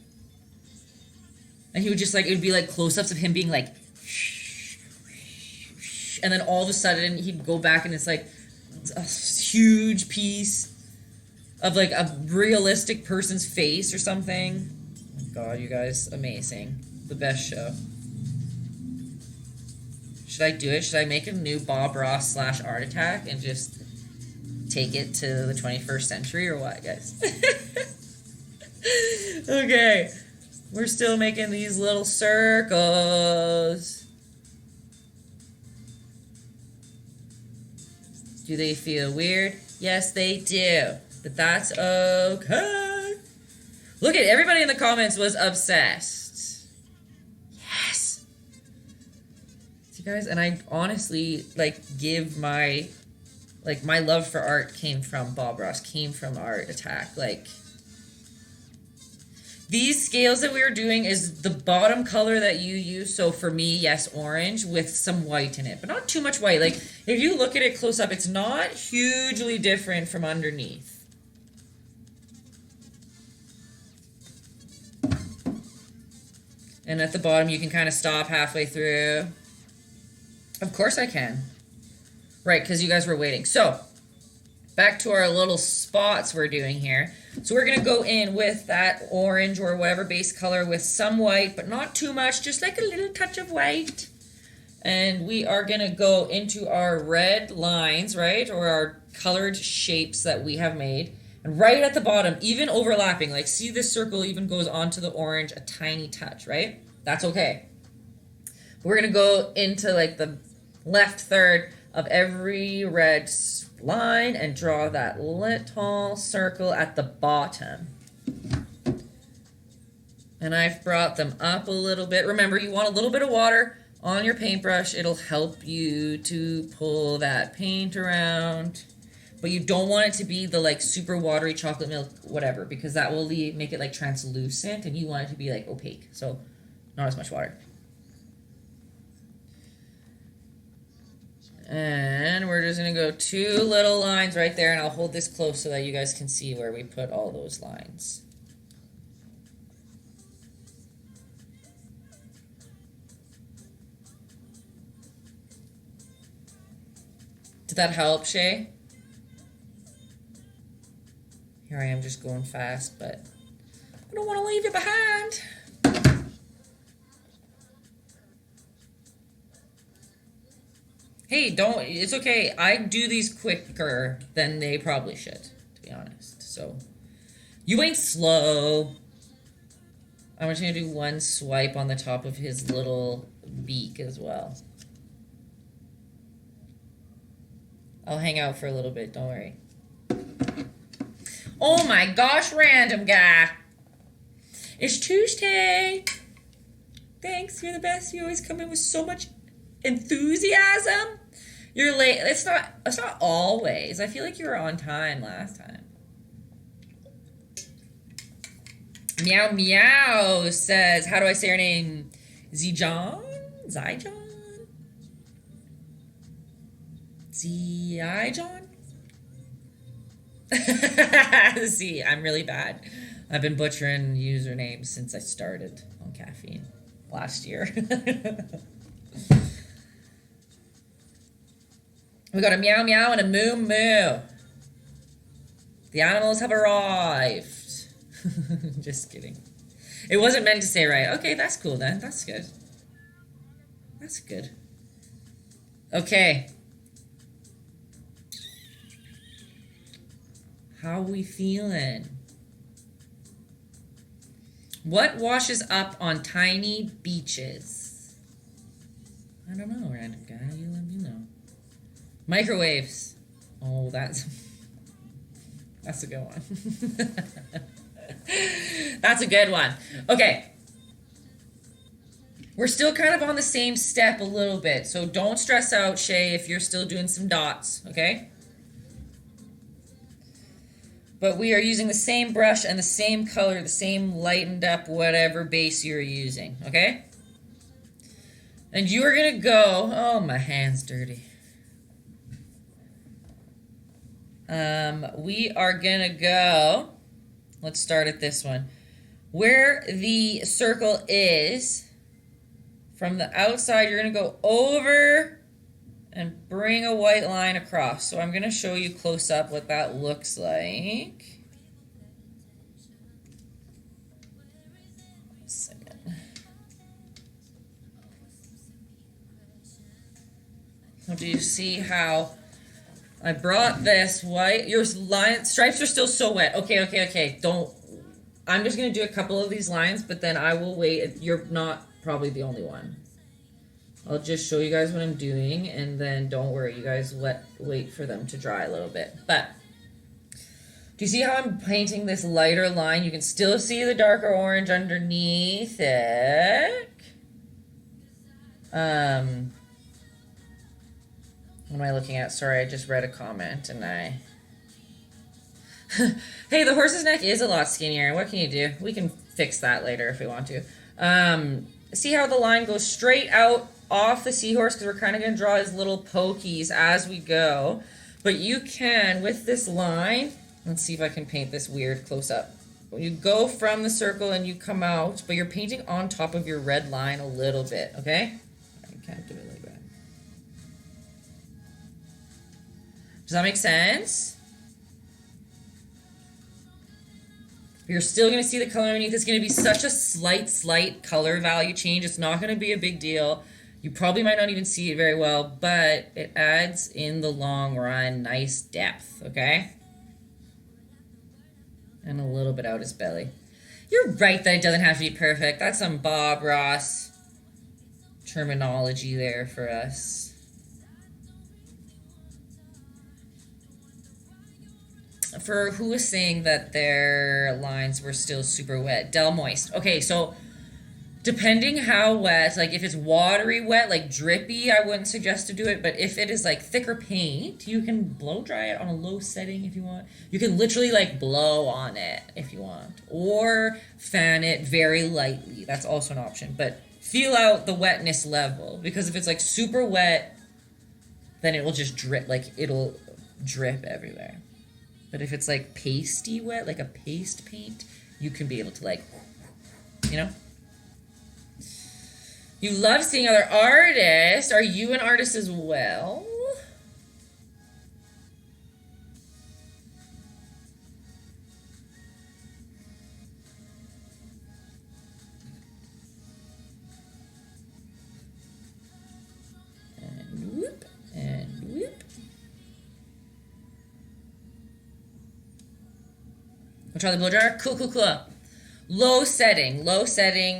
And he would just like, it would be like close-ups of him being like, and then all of a sudden he'd go back and it's like a huge piece of like a realistic person's face or something. Oh my God, you guys, amazing. The best show. Should I do it? Should I make a new Bob Ross / Art Attack and just take it to the 21st century or what, guys? Okay. We're still making these little circles. Do they feel weird? Yes, they do. But that's okay. Look at everybody in the comments was obsessed. Yes. See, guys, and I honestly give my love for art came from Bob Ross, came from Art Attack. These scales that we were doing is the bottom color that you use. So for me, yes, orange with some white in it, but not too much white. Like if you look at it close up, it's not hugely different from underneath. And at the bottom, you can kind of stop halfway through. Of course I can. Right, because you guys were waiting. So back to our little spots we're doing here. So we're going to go in with that orange or whatever base color with some white, but not too much, just like a little touch of white. And we are going to go into our red lines, right, or our colored shapes that we have made. And right at the bottom, even overlapping, like see this circle even goes onto the orange a tiny touch, right? That's okay. We're going to go into like the left third of every red line and draw that little circle at the bottom. And I've brought them up a little bit. Remember, you want a little bit of water on your paintbrush. It'll help you to pull that paint around. But you don't want it to be the like super watery chocolate milk, whatever, because that will make it like translucent, and you want it to be like opaque. So not as much water. And we're just going to go 2 little lines right there, and I'll hold this close so that you guys can see where we put all those lines. Did that help, Shay? Here I am just going fast, but I don't want to leave you behind. Hey, it's okay. I do these quicker than they probably should, to be honest. So, you ain't slow. I'm just gonna do one swipe on the top of his little beak as well. I'll hang out for a little bit, don't worry. Oh my gosh, random guy. It's Tuesday. Thanks, you're the best. You always come in with so much enthusiasm. You're late. It's not always. I feel like you were on time last time. Meow Meow says, how do I say your name? Zijon? Zijon? Zijon? See, I'm really bad. I've been butchering usernames since I started on caffeine last year. We got a meow meow and a moo moo. The animals have arrived. Just kidding. It wasn't meant to say right. Okay, that's cool then. That's good. That's good. Okay. How we feeling? What washes up on tiny beaches? I don't know, random guy. You let me know. Microwaves. Oh, that's a good one. That's a good one. Okay. We're still kind of on the same step a little bit, so don't stress out, Shay, if you're still doing some dots, okay? But we are using the same brush and the same color, the same lightened up whatever base you're using, okay? And you are going to go... Oh, my hand's dirty. We are going to go... Let's start at this one. Where the circle is, from the outside, you're going to go over and bring a white line across. So I'm going to show you close up what that looks like. A second. So do you see how I brought this white? Your line stripes are still so wet. Okay. Don't. I'm just going to do a couple of these lines, but then I will wait. You're not probably the only one. I'll just show you guys what I'm doing, and then don't worry, you guys wait for them to dry a little bit. But do you see how I'm painting this lighter line? You can still see the darker orange underneath it. What am I looking at? Sorry, I just read a comment and I... Hey, the horse's neck is a lot skinnier. What can you do? We can fix that later if we want to. See how the line goes straight out off the seahorse, because we're kind of going to draw his little pokies as we go. But you can, with this line, let's see if I can paint this weird close up. You go from the circle and you come out, but you're painting on top of your red line a little bit, okay? I can't do it like that. Does that make sense? You're still going to see the color underneath. It's going to be such a slight color value change. It's not going to be a big deal. You probably might not even see it very well, but it adds in the long run nice depth, okay? And a little bit out his belly. You're right that it doesn't have to be perfect. That's some Bob Ross terminology there for us. For who was saying that their lines were still super wet? Del Moist. Okay, so depending how wet, like if it's watery wet, like drippy, I wouldn't suggest to do it. But if it is like thicker paint, you can blow dry it on a low setting if you want. You can literally like blow on it if you want. Or fan it very lightly. That's also an option. But feel out the wetness level. Because if it's like super wet, then it will just drip, like it'll drip everywhere. But if it's like pasty wet, like a paste paint, you can be able to like, you know? You love seeing other artists. Are you an artist as well? And whoop, and whoop. We'll try the blow dryer. Cool. Low setting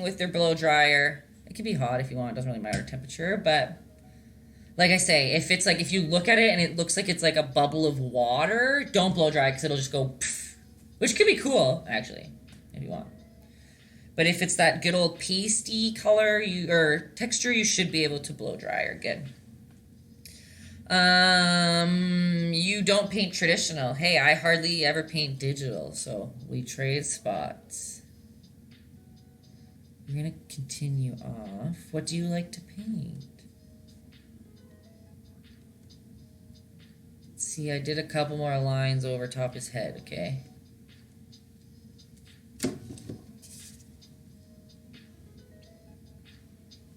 with their blow dryer. It can be hot if you want, it doesn't really matter temperature, but like I say, if it's like, if you look at it and it looks like it's like a bubble of water, don't blow dry because it'll just go pff, which could be cool, actually, if you want. But if it's that good old pasty color or texture, you should be able to blow dry or good. You don't paint traditional. Hey, I hardly ever paint digital, so we trade spots. We're gonna continue off. What do you like to paint? See, I did a couple more lines over top his head, okay?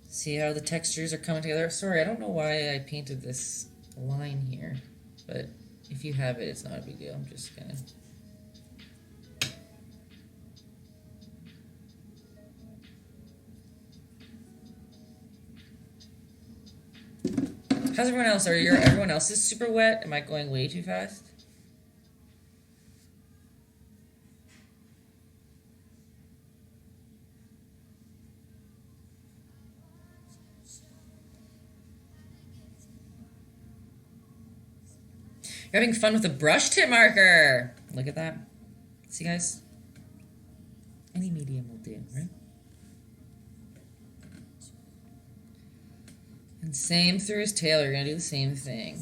See how the textures are coming together? Sorry, I don't know why I painted this line here, but if you have it, it's not a big deal. I'm just gonna... How's everyone else? Everyone else is super wet? Am I going way too fast? You're having fun with a brush tip marker. Look at that. See, guys? Any medium will do, right? And same through his tail. You're going to do the same thing.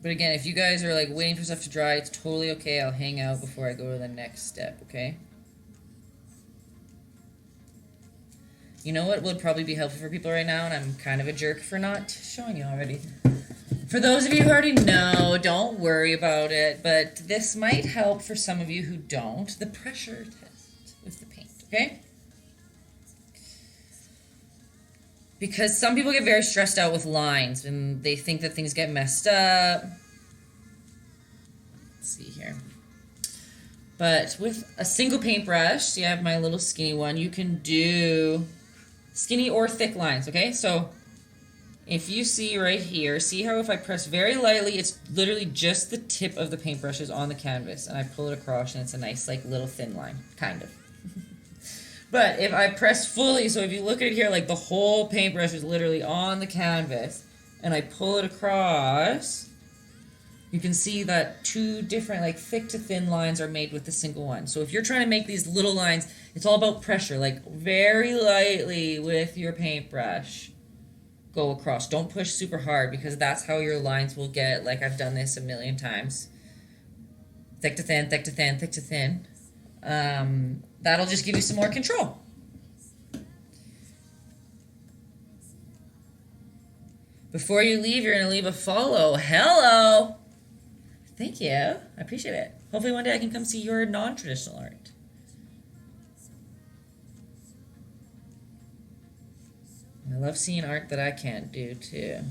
But again, if you guys are like waiting for stuff to dry, it's totally okay. I'll hang out before I go to the next step, okay? You know what would probably be helpful for people right now, and I'm kind of a jerk for not showing you already. For those of you who already know, don't worry about it, but this might help for some of you who don't. The pressure test with the paint, okay? Because some people get very stressed out with lines, and they think that things get messed up. Let's see here. But with a single paintbrush, see I have my little skinny one, you can do skinny or thick lines, okay? So if you see right here, see how if I press very lightly, it's literally just the tip of the paintbrush is on the canvas, and I pull it across and it's a nice like little thin line, kind of. But if I press fully, so if you look at it here, like the whole paintbrush is literally on the canvas, and I pull it across, you can see that two different like thick to thin lines are made with the single one. So if you're trying to make these little lines, it's all about pressure, like very lightly with your paintbrush. Go across. Don't push super hard because that's how your lines will get, like I've done this a million times. Thick to thin, thick to thin, thick to thin. That'll just give you some more control. Before you leave, you're going to leave a follow. Hello! Thank you. I appreciate it. Hopefully one day I can come see your non-traditional art. I love seeing art that I can't do, too.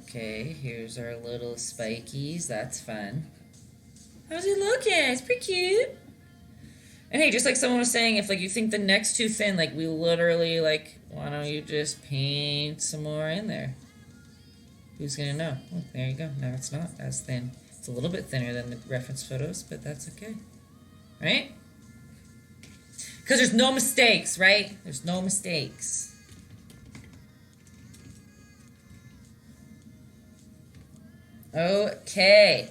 Okay. Here's our little spikies. That's fun. How's he looking? It's pretty cute. And hey, just like someone was saying, if like you think the neck's too thin, like we literally like, why don't you just paint some more in there? Who's gonna know? Oh, there you go. Now it's not as thin. It's a little bit thinner than the reference photos, but that's okay. Right? Because there's no mistakes, right? There's no mistakes. Okay.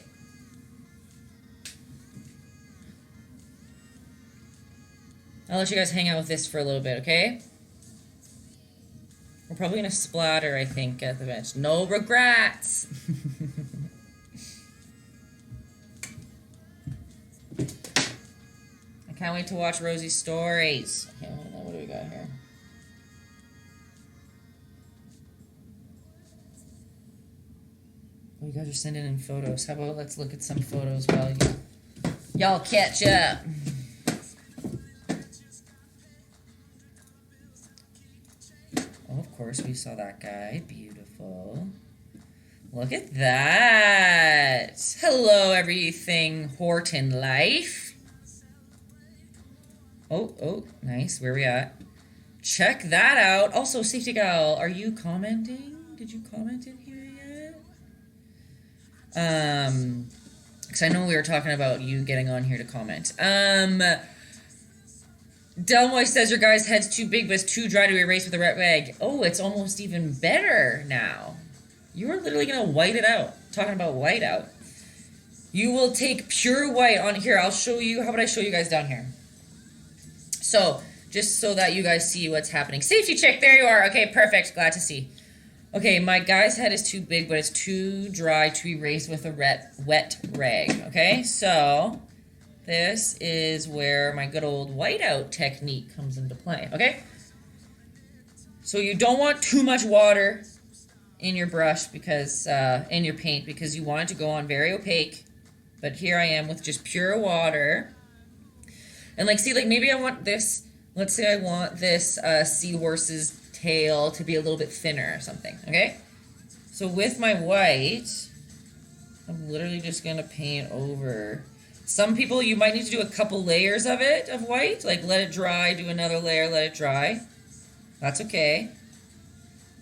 I'll let you guys hang out with this for a little bit, okay? We're probably gonna splatter, I think, at the bench. No regrets! I can't wait to watch Rosie's stories. Okay, what do we got here? Oh, you guys are sending in photos. How about let's look at some photos while y'all catch up. Oh, of course, we saw that guy. Beautiful. Look at that. Hello, everything Horton life. Oh, nice. Where we at? Check that out. Also, Safety Gal, are you commenting? Did you comment in here yet? Because I know we were talking about you getting on here to comment. Delmoy says your guy's head's too big, but it's too dry to erase with a wet rag. Oh, it's almost even better now. You were literally going to white it out. Talking about white out. You will take pure white on here. I'll show you. How about I show you guys down here? So, just so that you guys see what's happening. Safety check. There you are. Okay, perfect. Glad to see. Okay, my guy's head is too big, but it's too dry to erase with a wet rag. Okay, so this is where my good old whiteout technique comes into play. Okay, so you don't want too much water in your brush because in your paint because you want it to go on very opaque. But here I am with just pure water. And like, see, like maybe I want this. Let's say I want this seahorse's tail to be a little bit thinner or something, okay? So with my white, I'm literally just gonna paint over. Some people, you might need to do a couple layers of it, of white, like let it dry, do another layer, let it dry. That's okay.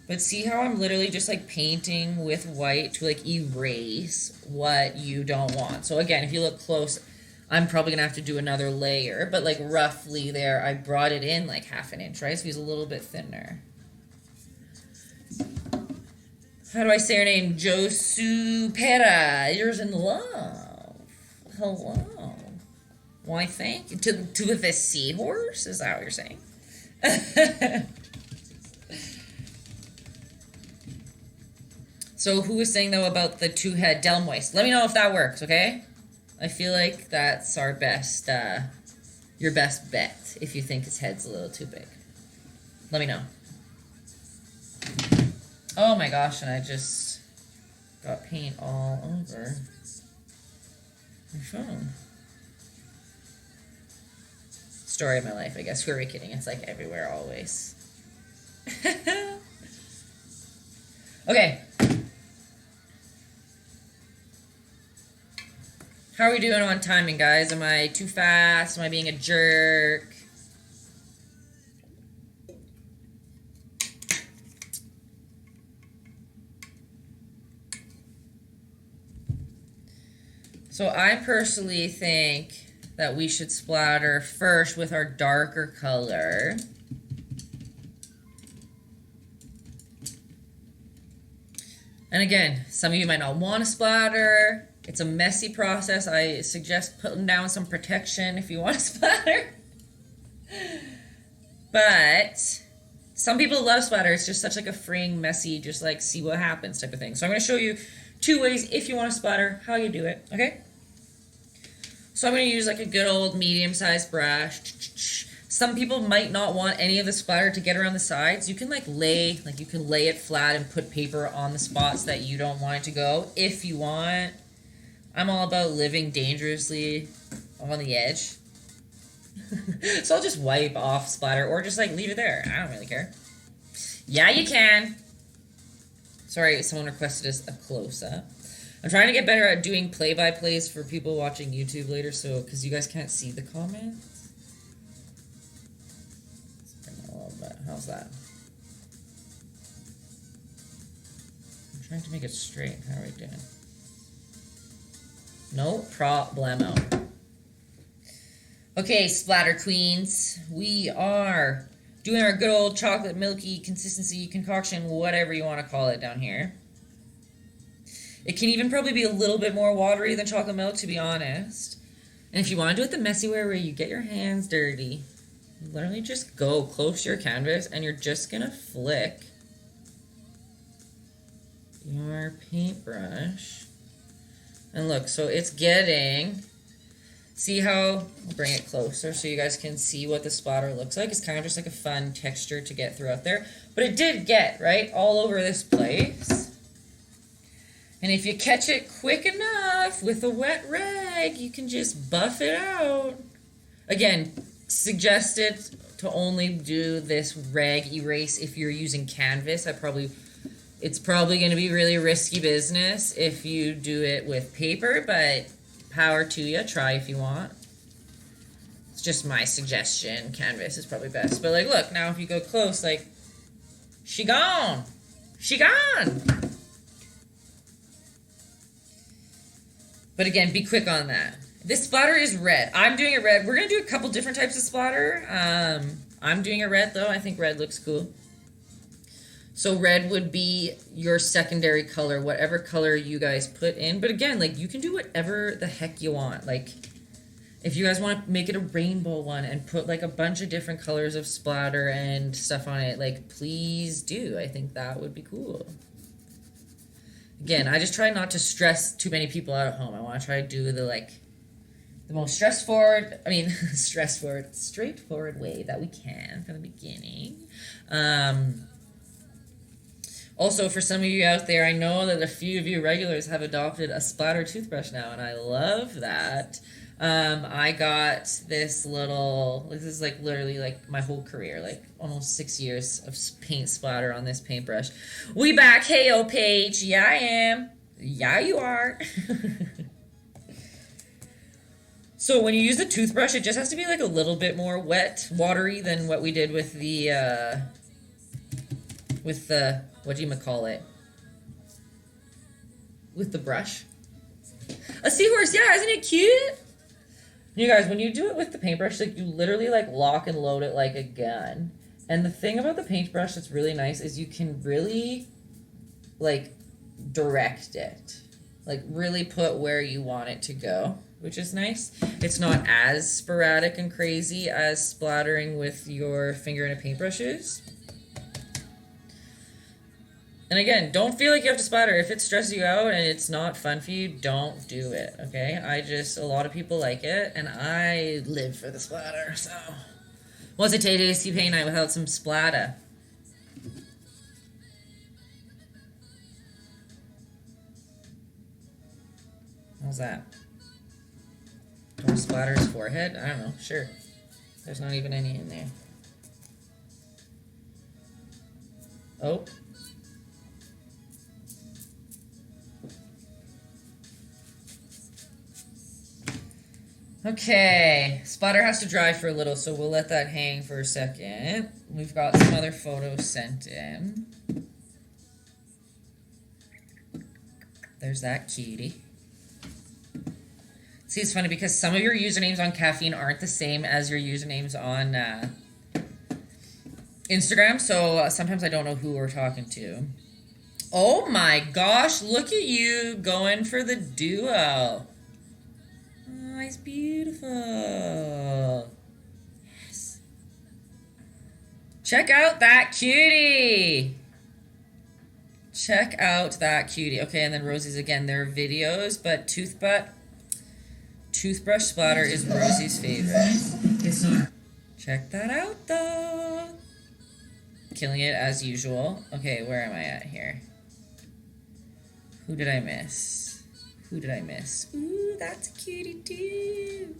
But see how I'm literally just like painting with white to like erase what you don't want. So again, if you look close, I'm probably gonna have to do another layer, but like roughly there, I brought it in like half an inch, right? So he's a little bit thinner. How do I say your name? Josu Pera. Yours in love. Hello. Why, thank you. To the seahorse? Is that what you're saying? So who was saying though about the two head Delmoist? Let me know if that works, okay? I feel like that's our best, your best bet if you think his head's a little too big. Let me know. Oh my gosh, and I just got paint all over my phone. Story of my life, I guess. Who are we kidding? It's like everywhere always. Okay. How are we doing on timing, guys? Am I too fast? Am I being a jerk? So I personally think that we should splatter first with our darker color. And again, some of you might not want to splatter. It's a messy process. I suggest putting down some protection if you want to splatter. But some people love splatter. It's just such like a freeing, messy, just like see what happens type of thing. So I'm going to show you two ways if you want to splatter, how you do it, okay? So I'm going to use like a good old medium-sized brush. Some people might not want any of the splatter to get around the sides. You can you can lay it flat and put paper on the spots that you don't want it to go if you want. I'm all about living dangerously on the edge. So I'll just wipe off splatter or just like leave it there. I don't really care. Yeah, you can. Sorry, someone requested us a close-up. I'm trying to get better at doing play-by-plays for people watching YouTube later, so because you guys can't see the comments. Let's bring it a little bit. How's that? I'm trying to make it straight. How are we doing? No problemo. Okay, splatter queens. We are doing our good old chocolate milky consistency concoction, whatever you want to call it down here. It can even probably be a little bit more watery than chocolate milk, to be honest. And if you want to do it the messy way where you get your hands dirty, you literally just go close to your canvas and you're just going to flick your paintbrush. And look, so it's getting... See how... I'll bring it closer so you guys can see what the splatter looks like. It's kind of just like a fun texture to get throughout there. But it did get, right, all over this place. And if you catch it quick enough with a wet rag, you can just buff it out. Again, suggested to only do this rag erase if you're using canvas. I probably It's probably going to be really risky business if you do it with paper, but power to you. Try if you want. It's just my suggestion. Canvas is probably best. But like, look, now if you go close, like, she gone. She gone. But again, be quick on that. This splatter is red. I'm doing it red. We're going to do a couple different types of splatter. I'm doing it red, though. I think red looks cool. So red would be your secondary color, whatever color you guys put in. But again, like, you can do whatever the heck you want. Like, if you guys want to make it a rainbow one and put, like, a bunch of different colors of splatter and stuff on it, like, please do. I think that would be cool. Again, I just try not to stress too many people out at home. I want to try to do the, like, the most straightforward way that we can from the beginning. Also, for some of you out there, I know that a few of you regulars have adopted a splatter toothbrush now, and I love that. I got this is like literally like my whole career, like almost 6 years of paint splatter on this paintbrush. We back. Hey, Paige. Yeah, I am. Yeah, you are. So when you use the toothbrush, it just has to be like a little bit more wet, watery than what we did with the, whatchamacallit? With the brush. A seahorse, yeah, isn't it cute? You guys, when you do it with the paintbrush, like, you literally, like, lock and load it like a gun. And the thing about the paintbrush that's really nice is you can really, like, direct it. Like, really put where you want it to go, which is nice. It's not as sporadic and crazy as splattering with your finger in a paintbrush is. And again, don't feel like you have to splatter. If it stresses you out and it's not fun for you, don't do it, okay? A lot of people like it, and I live for the splatter, so. What's a Taytayski paint night without some splatter? How's that? Don't splatter his forehead? I don't know, sure. There's not even any in there. Oh. Okay, splatter has to dry for a little, so we'll let that hang for a second. We've got some other photos sent in. There's that cutie. See, it's funny because some of your usernames on Caffeine aren't the same as your usernames on Instagram, so sometimes I don't know who we're talking to. Oh my gosh, look at you going for the duo. Oh, it's beautiful. Yes. Check out that cutie. Check out that cutie. Okay, and then Rosie's again. There are videos, but toothbrush splatter is Rosie's favorite. Check that out, though. Killing it as usual. Okay, where am I at here? Who did I miss? Who did I miss? Ooh, that's a cutie too.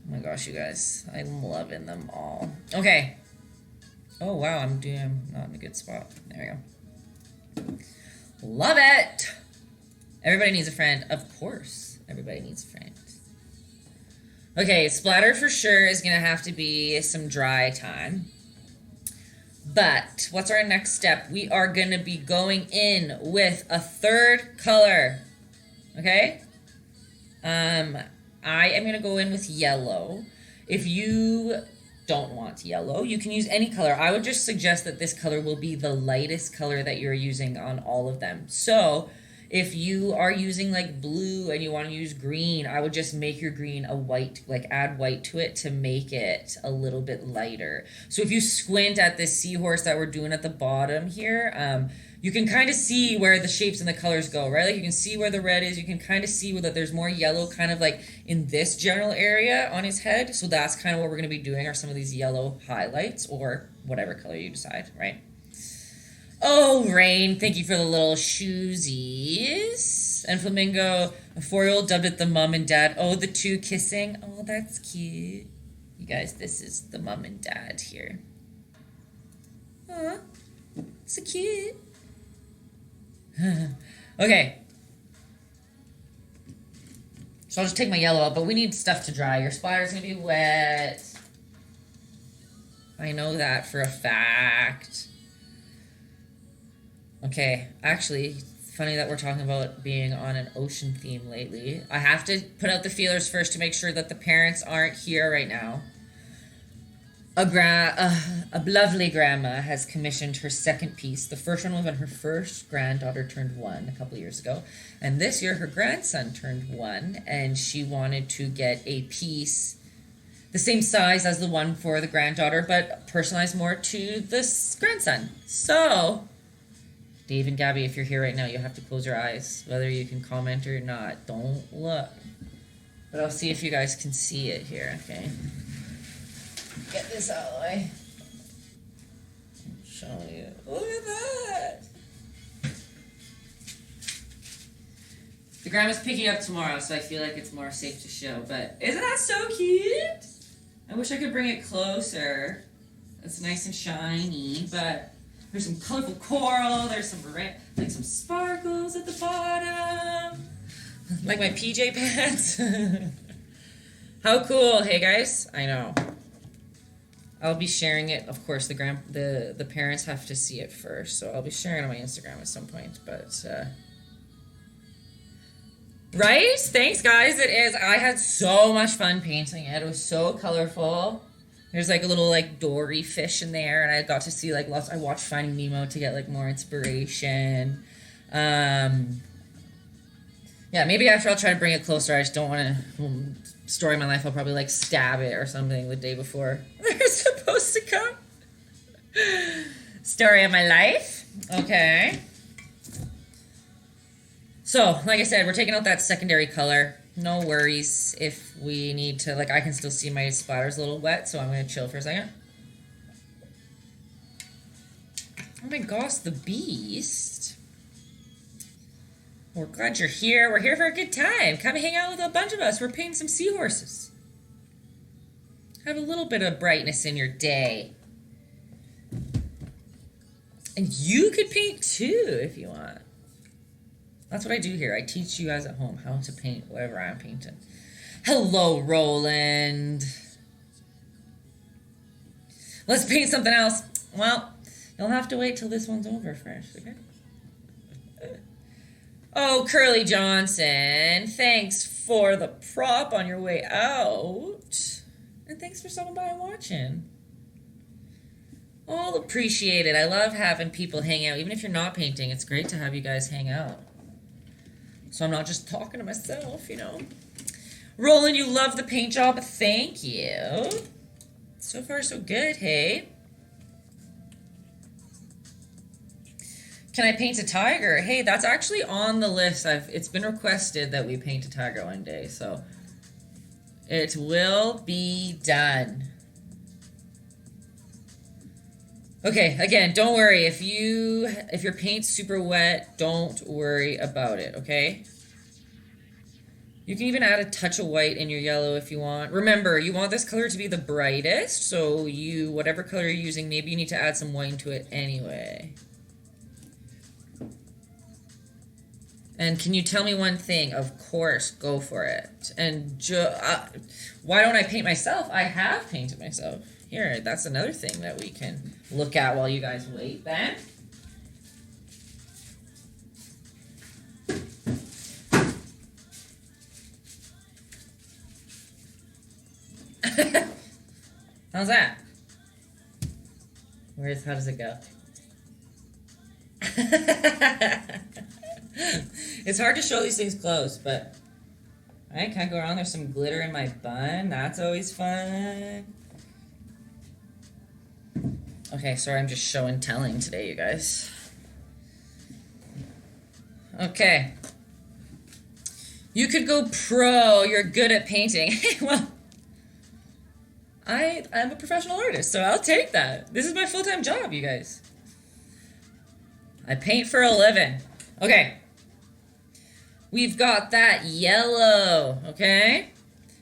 Oh my gosh, you guys. I'm loving them all. Okay. Oh, wow, I'm not in a good spot. There we go. Love it! Everybody needs a friend. Of course, everybody needs a friend. Okay, splatter for sure is going to have to be some dry time. But what's our next step? We are going to be going in with a third color. Okay? I am going to go in with yellow. If you don't want yellow, you can use any color. I would just suggest that this color will be the lightest color that you're using on all of them. So if you are using like blue and you want to use green, I would just make your green a white, like add white to it to make it a little bit lighter. So if you squint at this seahorse that we're doing at the bottom here, you can kind of see where the shapes and the colors go, right? Like you can see where the red is. You can kind of see that there's more yellow kind of like in this general area on his head. So that's kind of what we're going to be doing are some of these yellow highlights or whatever color you decide, right? Oh, Rain, thank you for the little shoesies. And Flamingo, a 4-year-old dubbed it the mom and dad. Oh, the two kissing. Oh, that's cute. You guys, this is the mom and dad here. Aw, so cute. Okay. So I'll just take my yellow out, but we need stuff to dry. Your splatter's gonna be wet. I know that for a fact. Okay, actually, funny that we're talking about being on an ocean theme lately. I have to put out the feelers first to make sure that the parents aren't here right now. A lovely grandma has commissioned her second piece. The first one was when her first granddaughter turned 1 a couple of years ago. And this year her grandson turned 1, and she wanted to get a piece the same size as the one for the granddaughter, but personalized more to this grandson. So, Dave and Gabby, if you're here right now, you have to close your eyes, whether you can comment or not. Don't look. But I'll see if you guys can see it here, okay? Get this out of the way. Show you. Look at that. The grandma's picking up tomorrow, so I feel like it's more safe to show. But isn't that so cute? I wish I could bring it closer. It's nice and shiny, but there's some colorful coral. There's some like some sparkles at the bottom, like my PJ pants. How cool! Hey guys, I know. I'll be sharing it. Of course, the parents have to see it first, so I'll be sharing it on my Instagram at some point. But right? Thanks, guys. It is. I had so much fun painting it. It was so colorful. There's like a little like dory fish in there, and I got to see like lots. I watched Finding Nemo to get like more inspiration. Yeah, maybe after I'll try to bring it closer. I just don't want to. Story of my life, I'll probably like stab it or something the day before they're supposed to come. Story of my life. Okay. So, like I said, we're taking out that secondary color. No worries if we need to, like, I can still see my splatters a little wet, so I'm going to chill for a second. Oh my gosh, the beast. We're glad you're here. We're here for a good time. Come hang out with a bunch of us. We're painting some seahorses. Have a little bit of brightness in your day. And you could paint too if you want. That's what I do here. I teach you guys at home how to paint whatever I'm painting. Hello, Roland. Let's paint something else. Well, you'll have to wait till this one's over first, okay? Oh, Curly Johnson, thanks for the prop on your way out. And thanks for stopping by and watching. All appreciated. I love having people hang out. Even if you're not painting, it's great to have you guys hang out. So I'm not just talking to myself, you know. Roland, you love the paint job. Thank you. So far, so good, hey? Can I paint a tiger? Hey, that's actually on the list. It's been requested that we paint a tiger one day, so it will be done. Okay, again, don't worry. If your paint's super wet, don't worry about it, okay? You can even add a touch of white in your yellow if you want. Remember, you want this color to be the brightest, so whatever color you're using, maybe you need to add some white into it anyway. And can you tell me one thing? Of course, go for it. And why don't I paint myself? I have painted myself. Here, that's another thing that we can look at while you guys wait then. How's that? How does it go? It's hard to show these things close, but I can't go around. There's some glitter in my bun. That's always fun. Okay, sorry, I'm just show and telling today, you guys. Okay. You could go pro. You're good at painting. Well, I'm a professional artist, so I'll take that. This is my full-time job, you guys. I paint for a living. Okay. We've got that yellow, okay?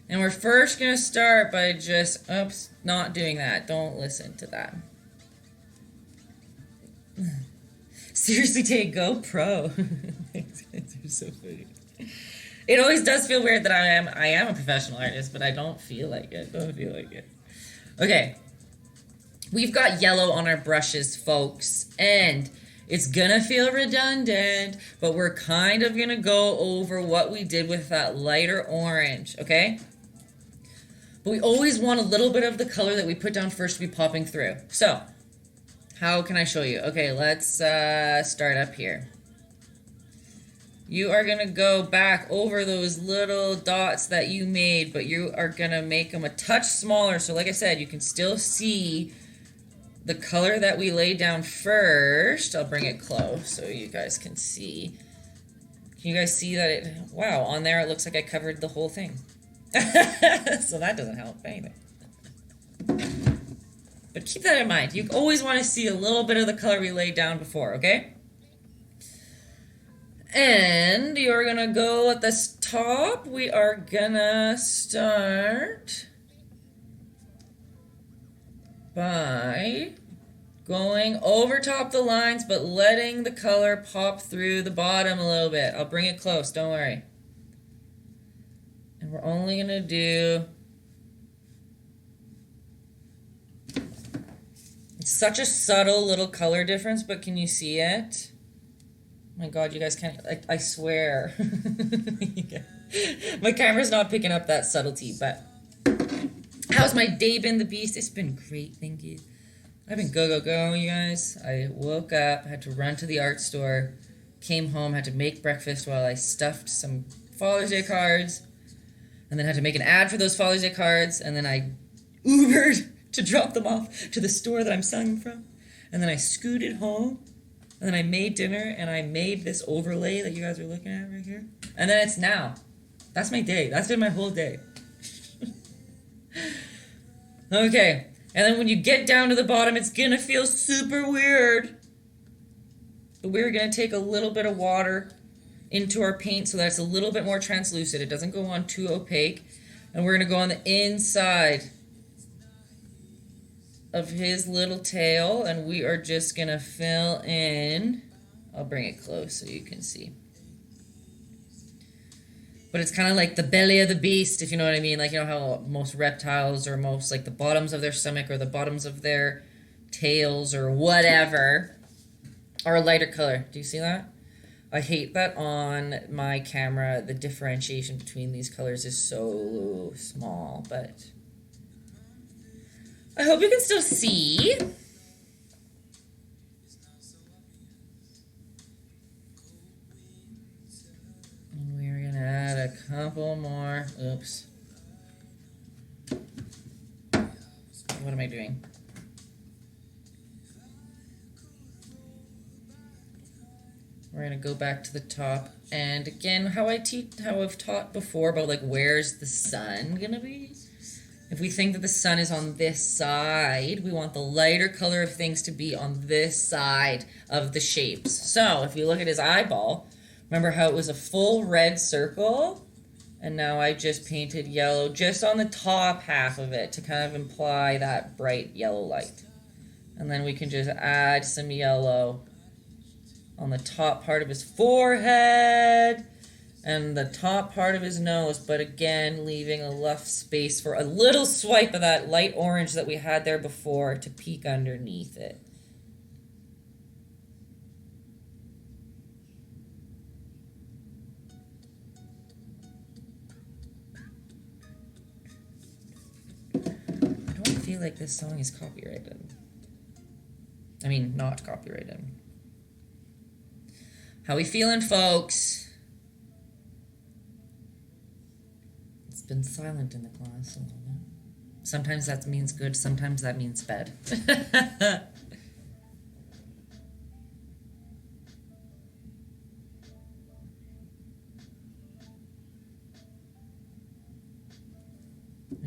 And we're first going to start by just, oops, not doing that. Don't listen to that. Seriously, Tay, go pro. You're so funny. It always does feel weird that I am a professional artist, but I don't feel like it. Don't feel like it. Okay. We've got yellow on our brushes, folks, and it's gonna feel redundant, but we're kind of gonna go over what we did with that lighter orange, okay? But we always want a little bit of the color that we put down first to be popping through. So, how can I show you? Okay, let's start up here. You are gonna go back over those little dots that you made, but you are gonna make them a touch smaller. So like I said, you can still see the color that we laid down first. I'll bring it close so you guys can see. Can you guys see that it, wow, on there it looks like I covered the whole thing. So that doesn't help anything. But keep that in mind. You always want to see a little bit of the color we laid down before, okay? And you're gonna go at the top. We are gonna start by going over top the lines, but letting the color pop through the bottom a little bit. I'll bring it close, don't worry. And we're only gonna do, it's such a subtle little color difference, but can you see it? Oh my God, you guys can't, I swear. My camera's not picking up that subtlety, but how's my day been, the beast? It's been great, thank you. I've been go, you guys. I woke up, had to run to the art store, came home, had to make breakfast while I stuffed some Father's Day cards, and then had to make an ad for those Father's Day cards, and then I Ubered to drop them off to the store that I'm selling them from, and then I scooted home, and then I made dinner, and I made this overlay that you guys are looking at right here, and then it's now. That's my day. That's been my whole day. Okay. And then when you get down to the bottom, it's gonna feel super weird. But we're gonna take a little bit of water into our paint so that it's a little bit more translucent. It doesn't go on too opaque. And we're gonna go on the inside of his little tail, and we are just gonna fill in. I'll bring it close so you can see. But it's kind of like the belly of the beast, if you know what I mean. Like, you know how most reptiles, or most, like, the bottoms of their stomach or the bottoms of their tails or whatever are a lighter color. Do you see that? I hate that on my camera. The differentiation between these colors is so small, but I hope you can still see. Add a couple more. Oops. What am I doing? We're gonna go back to the top, and again, how I've taught before about, like, where's the sun gonna be? If we think that the sun is on this side, we want the lighter color of things to be on this side of the shapes. So if you look at his eyeball, remember how it was a full red circle? And now I just painted yellow just on the top half of it to kind of imply that bright yellow light. And then we can just add some yellow on the top part of his forehead and the top part of his nose, but again, leaving enough space for a little swipe of that light orange that we had there before to peek underneath it. I feel like this song is copyrighted. I mean, not copyrighted. How we feeling, folks? It's been silent in the class a little bit. Sometimes that means good, sometimes that means bad.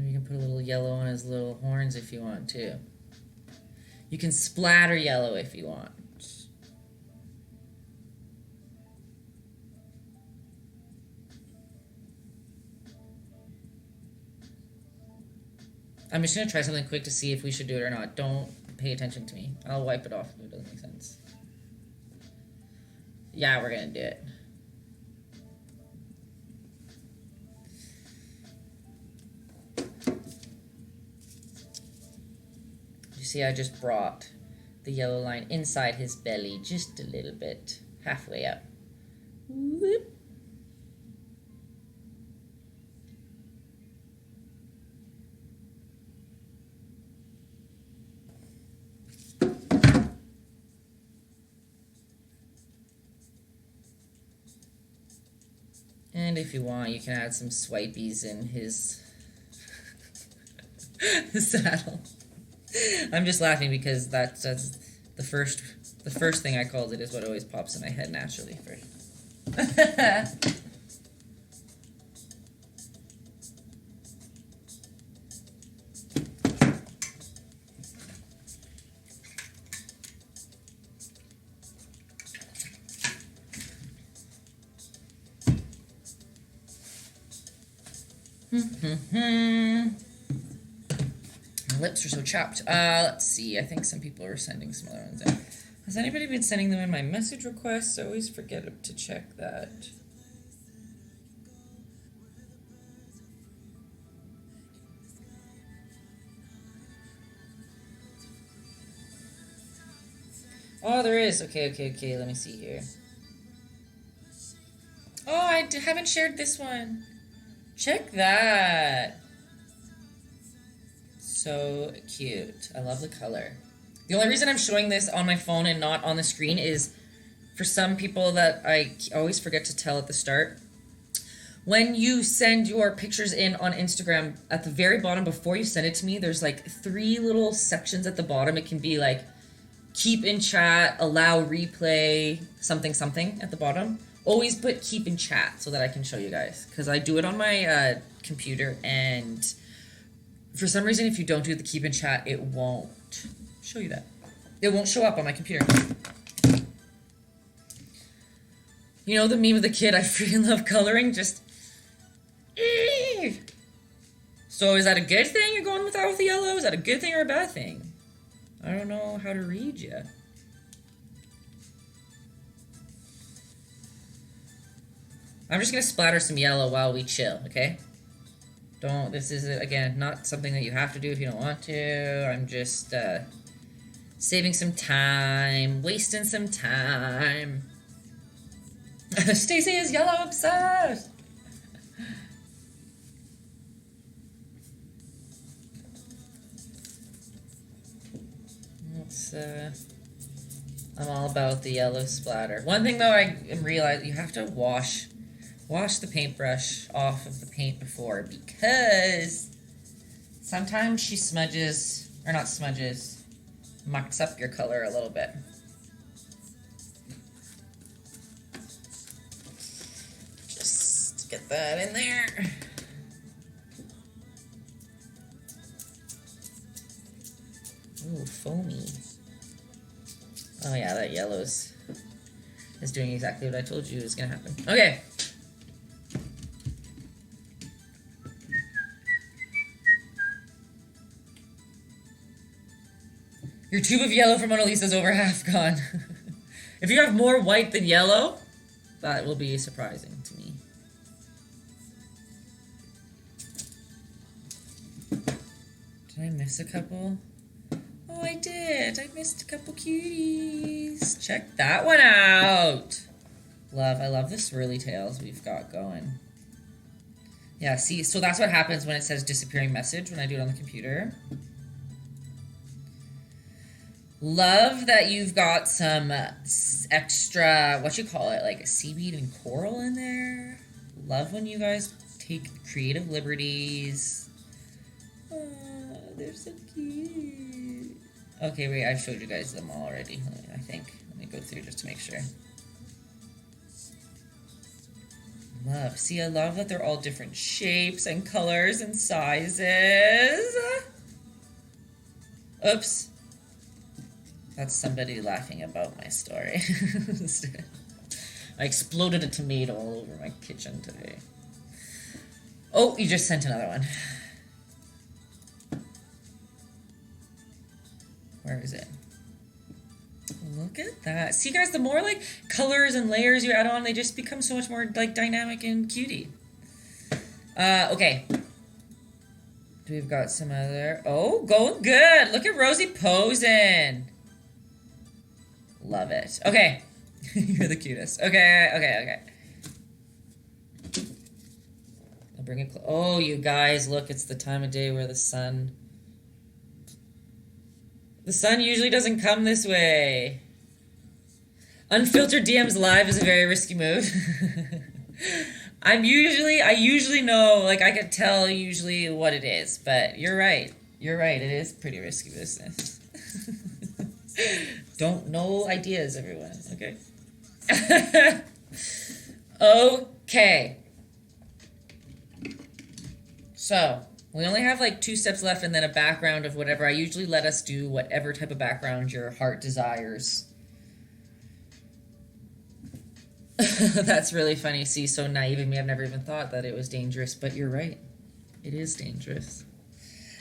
You can put a little yellow on his little horns if you want to. You can splatter yellow if you want. I'm just going to try something quick to see if we should do it or not. Don't pay attention to me. I'll wipe it off if it doesn't make sense. Yeah, we're gonna do it. You see, I just brought the yellow line inside his belly just a little bit, halfway up. Whoop. And if you want, you can add some swipies in his saddle. I'm just laughing because that's the first thing I called it is what always pops in my head naturally first. My lips are so chapped. Let's see. I think some people are sending some other ones in. Has anybody been sending them in my message requests? I always forget to check that. Oh, there is. Okay. Let me see here. Oh, I haven't shared this one. Check that. So cute. I love the color. The only reason I'm showing this on my phone and not on the screen is for some people that I always forget to tell at the start. When you send your pictures in on Instagram, at the very bottom before you send it to me, there's like 3 little sections at the bottom. It can be like keep in chat, allow replay, something at the bottom. Always put keep in chat so that I can show you guys, because I do it on my computer, and for some reason if you don't do the keep in chat, it won't show you that. It won't show up on my computer. You know the meme of the kid, I freaking love coloring, just So is that a good thing you're going with that with the yellow? Is that a good thing or a bad thing? I don't know how to read you. I'm just gonna splatter some yellow while we chill, okay? This is, again, not something that you have to do if you don't want to. I'm just, saving some time, wasting some time. Stacy is yellow obsessed! I'm all about the yellow splatter. One thing though I realized, you have to wash the paintbrush off of the paint before, because sometimes she smudges, or not smudges, mucks up your color a little bit. Just get that in there. Ooh, foamy. Oh yeah, that yellow's is doing exactly what I told you was gonna happen. Okay. Your tube of yellow for Mona Lisa's over half gone. If you have more white than yellow, that will be surprising to me. Did I miss a couple? Oh, I did. I missed a couple cuties. Check that one out. I love the swirly tails we've got going. Yeah, see, so that's what happens when it says disappearing message when I do it on the computer. Love that you've got some extra, what you call it, like seaweed and coral in there. Love when you guys take creative liberties. Oh, they're so cute. Okay, wait, I've showed you guys them all already, I think. Let me go through just to make sure. See, I love that they're all different shapes and colors and sizes. Oops. That's somebody laughing about my story. I exploded a tomato all over my kitchen today. Oh, you just sent another one. Where is it? Look Look at that. See, guys, the more like colors and layers you add on, they just become so much more like dynamic and cutie. Okay. We've got some other... Oh, going good. Look at Rosie posing. Love it. Okay. You're the cutest. Okay. I'll bring it... Oh, you guys, look. It's the time of day where the sun... The sun usually doesn't come this way. Unfiltered DMs live is a very risky move. I usually know, like, I could tell usually what it is, but you're right. You're right. It is pretty risky business. Don't know ideas, everyone. Okay. Okay. So, we only have like 2 steps left and then a background of whatever. I usually let us do whatever type of background your heart desires. That's really funny. See, so naive of me. I've never even thought that it was dangerous, but you're right. It is dangerous.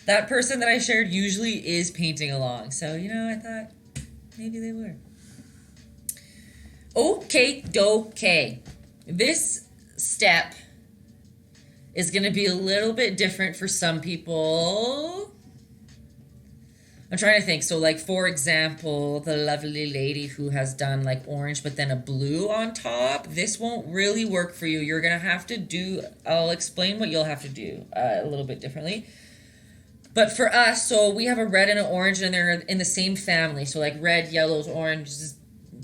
That person that I shared usually is painting along. So, you know, I thought maybe they were. Okay. This step is going to be a little bit different for some people. I'm trying to think. So, like, for example, the lovely lady who has done, like, orange but then a blue on top. This won't really work for you. You're going to have to do... I'll explain what you'll have to do a little bit differently. But for us, so we have a red and an orange, and they're in the same family. So, like, red, yellows, oranges,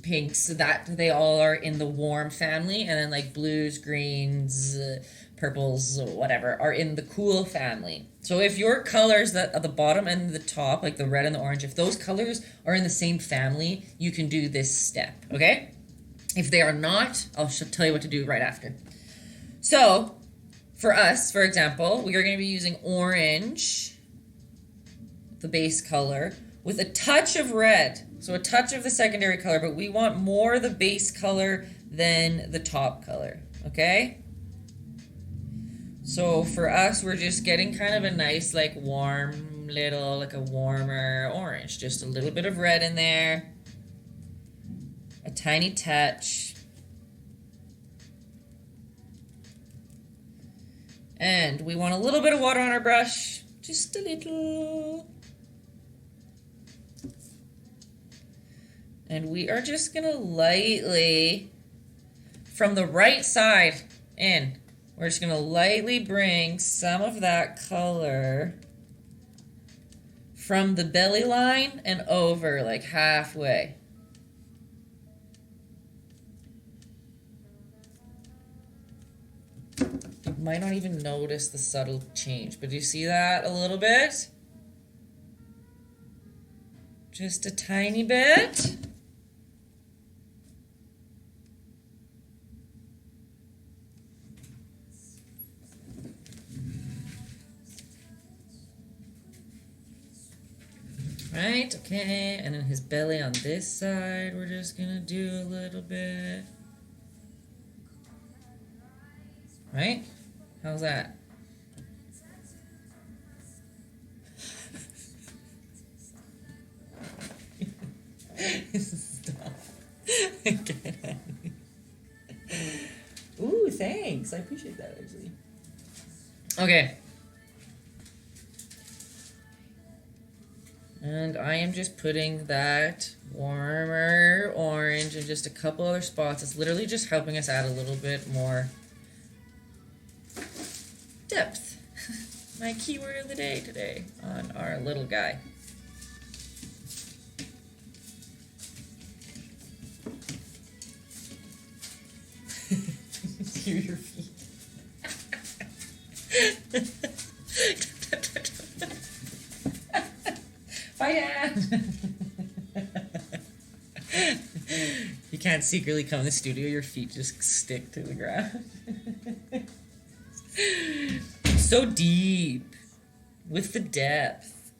pinks, that they all are in the warm family. And then, like, blues, greens... purples, whatever, are in the cool family. So if your colors that at the bottom and the top, like the red and the orange, if those colors are in the same family, you can do this step, okay? If they are not, I'll tell you what to do right after. So for us, for example, we are going to be using orange, the base color, with a touch of red. So a touch of the secondary color, but we want more the base color than the top color, okay? So for us, we're just getting kind of a nice, like, warm little, like a warmer orange. Just a little bit of red in there. A tiny touch. And we want a little bit of water on our brush. Just a little. And we are just going to lightly, from the right side in, we're just going to lightly bring some of that color from the belly line and over, like halfway. You might not even notice the subtle change, but do you see that a little bit? Just a tiny bit. Right, okay, and then his belly on this side, we're just gonna do a little bit. Right? How's that? Stop. Ooh, thanks. I appreciate that, actually. Okay. And I am just putting that warmer orange in just a couple other spots. It's literally just helping us add a little bit more depth. My keyword of the day today on our little guy. Hear your feet. Bye, Dad. You can't secretly come in the studio, your feet just stick to the ground. So deep with the depth.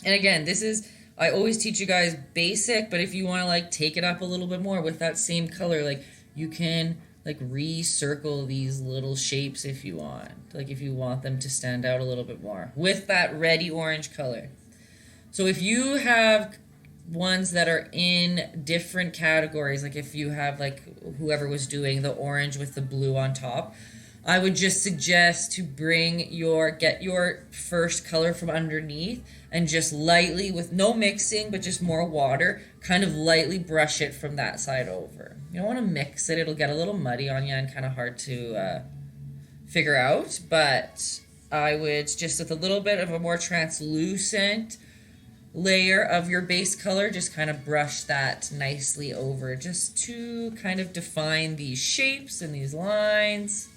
And again, this is, I always teach you guys basic, but if you want to like take it up a little bit more with that same color, like you can like recircle these little shapes if you want. Like if you want them to stand out a little bit more with that reddy orange color. So if you have ones that are in different categories, like if you have like whoever was doing the orange with the blue on top, I would just suggest to get your first color from underneath and just lightly, with no mixing, but just more water, kind of lightly brush it from that side over. You don't want to mix it. It'll get a little muddy on you and kind of hard to figure out, but I would just with a little bit of a more translucent layer of your base color, just kind of brush that nicely over just to kind of define these shapes and these lines.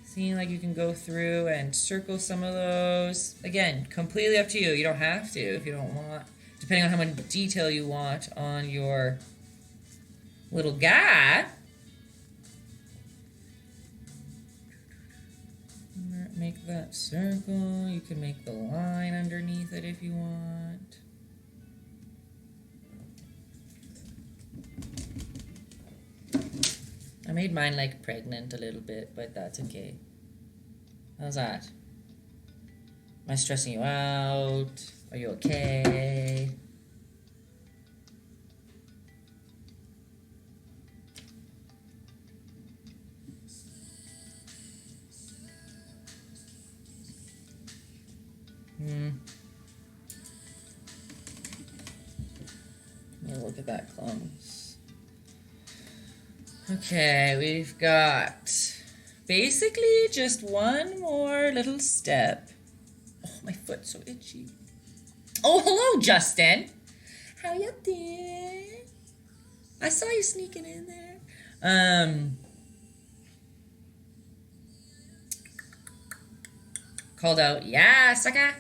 Seeing like you can go through and circle some of those. Again, completely up to you. You don't have to if you don't want, depending on how much detail you want on your little guy. Make that circle. You can make the line underneath it if you want. I made mine like pregnant a little bit, but that's okay. How's that? Am I stressing you out? Are you okay? Let me look at that close. Okay, we've got basically just one more little step. Oh, my foot's so itchy. Oh, hello, Justin. How you doing? I saw you sneaking in there. Called out, yeah, sucker.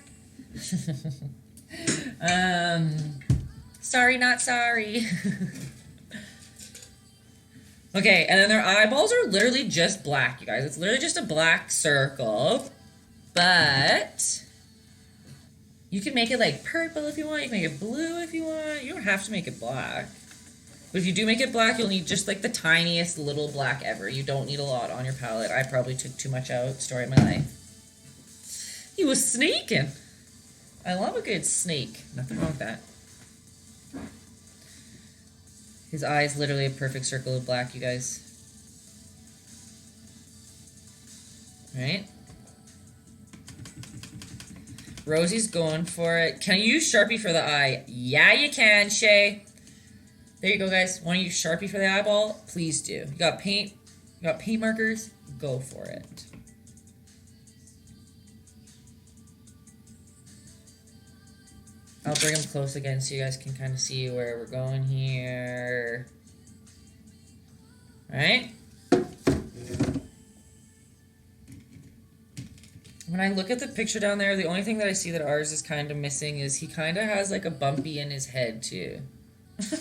Sorry, not sorry. Okay, and then their eyeballs are literally just black, you guys. It's literally just a black circle. But you can make it like purple if you want. You can make it blue if you want. You don't have to make it black. But if you do make it black, you'll need just like the tiniest little black ever. You don't need a lot on your palette. I probably took too much out. Story of my life. He was sneaking. I love a good sneak. Nothing wrong with that. His eye is literally a perfect circle of black, you guys. Right? Rosie's going for it. Can you use Sharpie for the eye? Yeah, you can, Shay. There you go, guys. Want to use Sharpie for the eyeball? Please do. You got paint? You got paint markers? Go for it. I'll bring them close again so you guys can kind of see where we're going here. Right? When I look at the picture down there, the only thing that I see that ours is kind of missing is he kind of has like a bumpy in his head too. I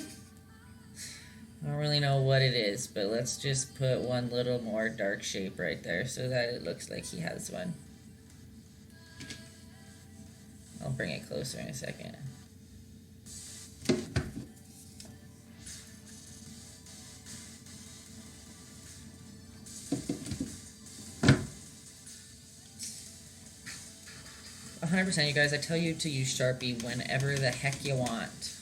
don't really know what it is, but let's just put one little more dark shape right there so that it looks like he has one. I'll bring it closer in a second. %, you guys, I tell you to use Sharpie whenever the heck you want.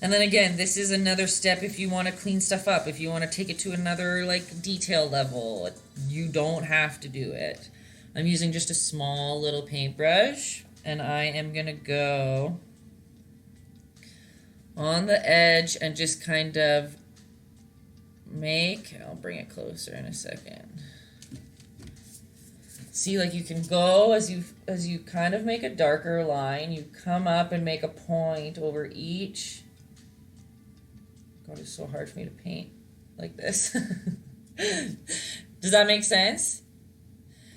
And then again, this is another step if you want to clean stuff up, if you want to take it to another like detail level. You don't have to do it. I'm using just a small little paintbrush, and I am going to go on the edge and just kind of I'll bring it closer in a second. See, like you can go as you kind of make a darker line, you come up and make a point over each. God, it's so hard for me to paint like this. Does that make sense?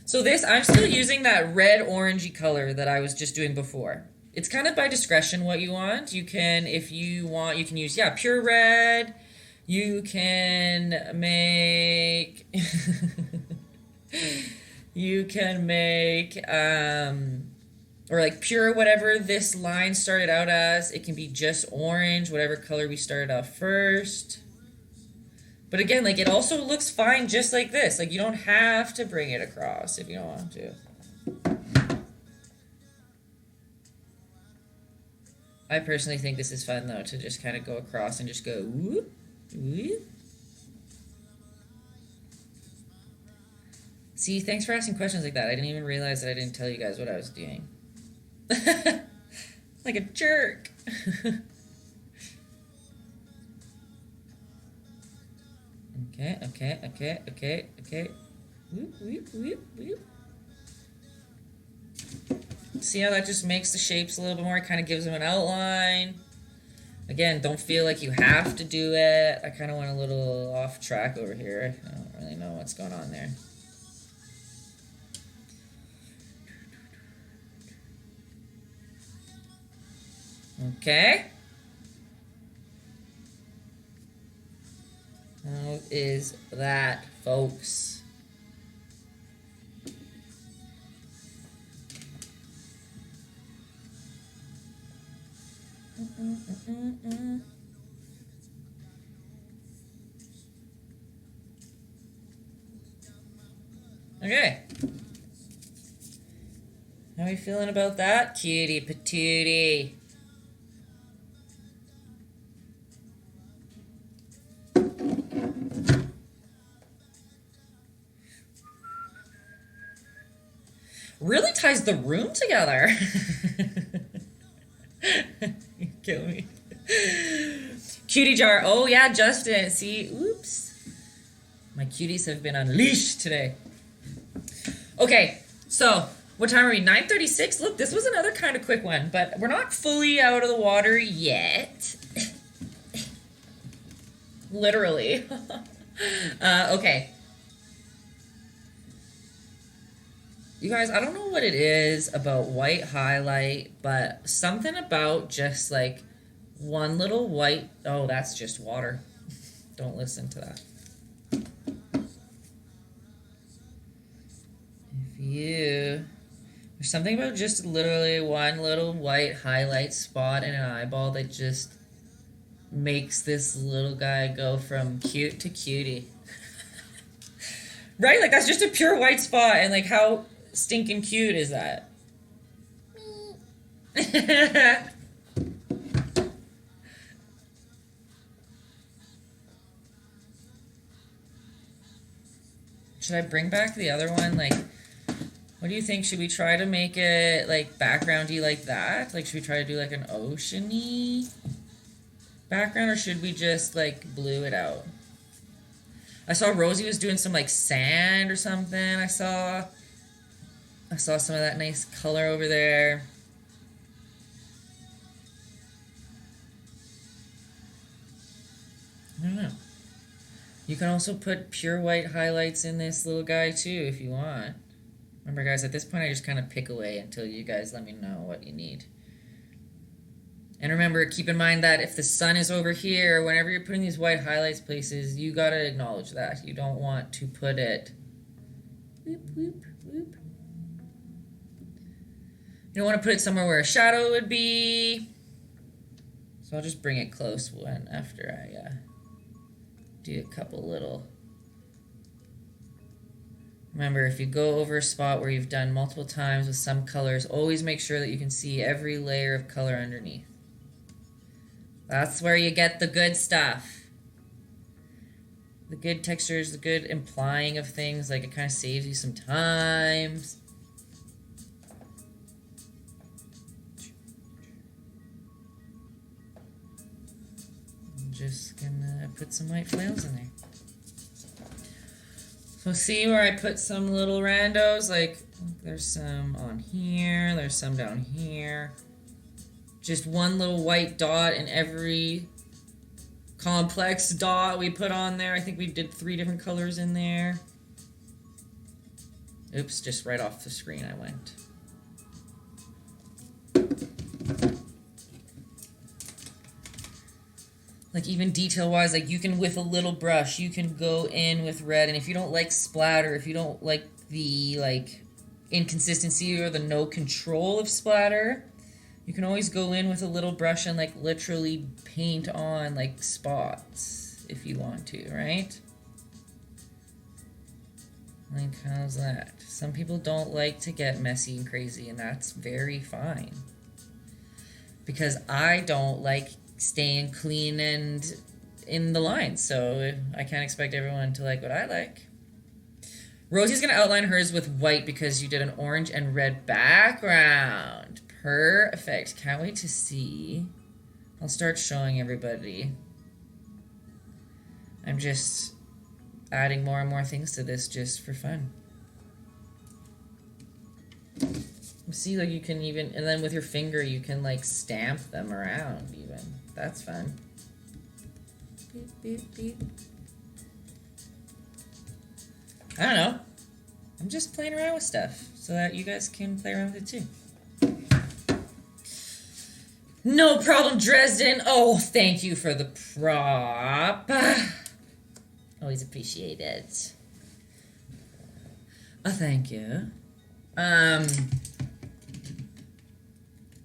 So this, I'm still using that red orangey color that I was just doing before. It's kind of by discretion what you want. You can, if you want, you can use, yeah, pure red. You can make, you can make, or like pure whatever this line started out as. It can be just orange, whatever color we started off first. But again, like it also looks fine just like this. Like you don't have to bring it across if you don't want to. I personally think this is fun though, to just kind of go across and just go whoop, whoop. See, thanks for asking questions like that. I didn't even realize that I didn't tell you guys what I was doing. Like a jerk. Okay. Whoop, whoop, whoop, whoop. See how that just makes the shapes a little bit more? It kind of gives them an outline. Again, don't feel like you have to do it. I kind of went a little off track over here. I don't really know what's going on there. Okay. How is that, folks? Okay. How are we feeling about that? Cutie patootie. Really ties the room together. You kill me. Cutie jar. Oh yeah, Justin. See, oops. My cuties have been unleashed today. Okay, so what time are we? 9:36. Look, this was another kind of quick one, but we're not fully out of the water yet. Literally. Okay. You guys, I don't know what it is about white highlight, but something about just like one little white... Oh, that's just water. Don't listen to that. There's something about just literally one little white highlight spot in an eyeball that just makes this little guy go from cute to cutie. Right? Like, that's just a pure white spot, and like, how stinking cute is that? Should I bring back the other one? Like, what do you think? Should we try to make it like backgroundy like that? Like, should we try to do like an oceany background, or should we just like blue it out? I saw Rosie was doing some like sand or something. I saw some of that nice color over there. I don't know. You can also put pure white highlights in this little guy too if you want. Remember guys, at this point I just kind of pick away until you guys let me know what you need. And remember, keep in mind that if the sun is over here, whenever you're putting these white highlights places, you gotta acknowledge that. You don't want to put it... Whoop, whoop, whoop. You don't want to put it somewhere where a shadow would be. So I'll just bring it close one after I do a couple little... Remember, if you go over a spot where you've done multiple times with some colors, always make sure that you can see every layer of color underneath. That's where you get the good stuff. The good textures, the good implying of things, like it kind of saves you some time. I'm just gonna put some white flails in there. So see where I put some little randos? Like, there's some on here, there's some down here. Just one little white dot in every complex dot we put on there. I think we did 3 different colors in there. Oops, just right off the screen I went. Like even detail-wise, like you can, with a little brush, you can go in with red. And if you don't like splatter, if you don't like the like inconsistency or the no control of splatter, you can always go in with a little brush and like literally paint on like spots if you want to, right? Like, how's that? Some people don't like to get messy and crazy, and that's very fine. because I don't like staying clean and in the lines, so I can't expect everyone to like what I like. Rosie's gonna outline hers with white because you did an orange and red background. Perfect. Can't wait to see. I'll start showing everybody. I'm just adding more and more things to this just for fun. See, like you can even, and then with your finger you can like stamp them around even. That's fun. Beep, beep, beep. I don't know. I'm just playing around with stuff so that you guys can play around with it too. No problem, Dresden. Oh, thank you for the prop. Always appreciate it. Thank you.